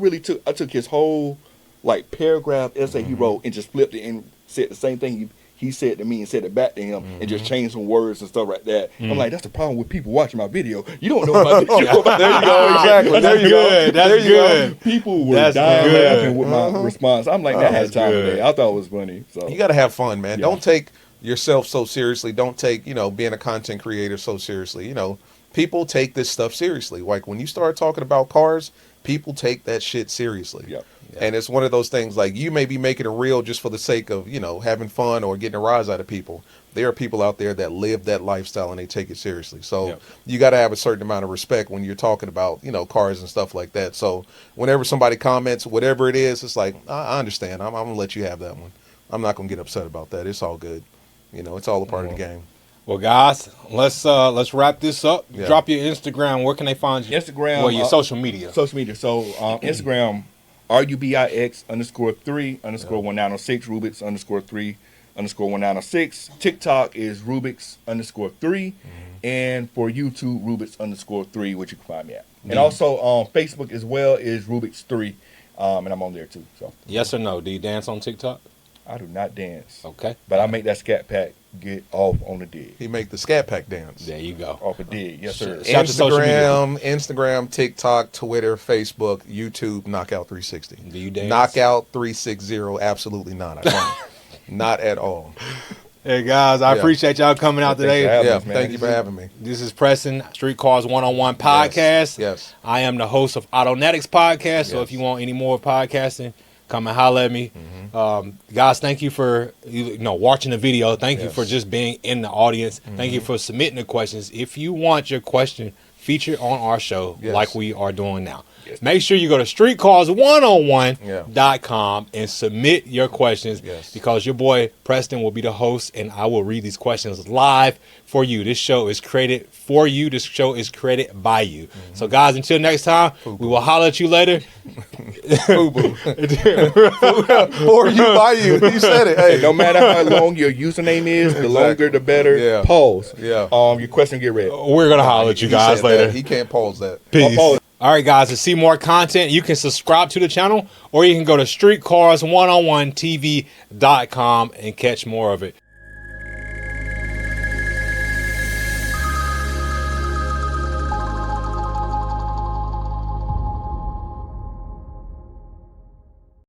[SPEAKER 3] took his whole like paragraph essay he wrote and just flipped it and said the same thing he said to me and said it back to him and just changed some words and stuff like that. I'm like, that's the problem with people watching my video. You don't know about this. You know about
[SPEAKER 1] There you go. Exactly. There you go.
[SPEAKER 2] Good. That's
[SPEAKER 1] There you
[SPEAKER 2] good.
[SPEAKER 1] go.
[SPEAKER 3] People were
[SPEAKER 2] That's
[SPEAKER 3] dying
[SPEAKER 2] good.
[SPEAKER 3] laughing with my response. I'm like, that had time
[SPEAKER 2] good.
[SPEAKER 3] today. I thought it was funny. So
[SPEAKER 1] You got to have fun, man.
[SPEAKER 3] Yeah.
[SPEAKER 1] Don't take yourself so seriously. Don't take, being a content creator so seriously. People take this stuff seriously. Like when you start talking about cars, people take that shit seriously.
[SPEAKER 3] Yep.
[SPEAKER 1] And it's one of those things like you may be making a reel just for the sake of, having fun or getting a rise out of people. There are people out there that live that lifestyle and they take it seriously. So
[SPEAKER 2] Yep.
[SPEAKER 1] you got to have a certain amount of respect when you're talking about, cars and stuff like that. So whenever somebody comments, whatever it is, it's like, I understand. I'm going to let you have that one. I'm not going to get upset about that. It's all good. It's all a part of the game.
[SPEAKER 2] Well, guys, let's wrap this up.
[SPEAKER 1] Yeah.
[SPEAKER 2] Drop your Instagram. Where can they find you?
[SPEAKER 3] Instagram.
[SPEAKER 2] Well, your social media.
[SPEAKER 3] Social media. So Instagram, RUBIX_3_1906, Rubix_3_1906. TikTok is Rubix_3. And for YouTube, Rubix_3, which you can find me at. And also on Facebook as well is Rubix3. And I'm on there too. So
[SPEAKER 2] Yes or no? Do you dance on TikTok?
[SPEAKER 3] I do not dance.
[SPEAKER 2] Okay.
[SPEAKER 3] But I make that Scat Pack get off on the dig.
[SPEAKER 1] He make the Scat Pack dance.
[SPEAKER 2] There you go.
[SPEAKER 3] Off a dig. Yes, sir.
[SPEAKER 2] Shout out to social media.
[SPEAKER 1] Instagram, TikTok, Twitter, Facebook, YouTube, Knockout360.
[SPEAKER 2] Do you dance?
[SPEAKER 1] Knockout360, absolutely not. I don't. Not at all.
[SPEAKER 2] Hey, guys, I
[SPEAKER 1] Yeah.
[SPEAKER 2] appreciate y'all coming out
[SPEAKER 3] Thanks for
[SPEAKER 2] today.
[SPEAKER 3] having
[SPEAKER 1] Yeah,
[SPEAKER 3] us, man.
[SPEAKER 1] thank you for having me.
[SPEAKER 2] This is Preston, Street Cars 101 podcast.
[SPEAKER 1] Yes.
[SPEAKER 2] I am the host of Autonetics podcast. So
[SPEAKER 1] Yes.
[SPEAKER 2] if you want any more podcasting, come and holler at me. Guys, thank you for watching the video. Thank you
[SPEAKER 1] Yes.
[SPEAKER 2] for just being in the audience. Thank you for submitting the questions. If you want your question featured on our show
[SPEAKER 1] Yes.
[SPEAKER 2] like we are doing now. Make sure you go to streetcars101.com and submit your questions because your boy Preston will be the host and I will read these questions live for you. This show is created for you. This show is created by you. So guys, until next time, we will holler at you later.
[SPEAKER 1] Boo-boo. For you, by you. You said it. Hey,
[SPEAKER 3] No matter how long your username is, the longer the better.
[SPEAKER 1] Yeah.
[SPEAKER 3] Pause.
[SPEAKER 1] Yeah.
[SPEAKER 3] Your question get read.
[SPEAKER 2] We're going to holler at you guys later.
[SPEAKER 1] He can't pause that.
[SPEAKER 2] Peace.
[SPEAKER 3] Pause.
[SPEAKER 2] All right, guys, to see more content, you can subscribe to the channel or you can go to streetcars101tv.com and catch more of it.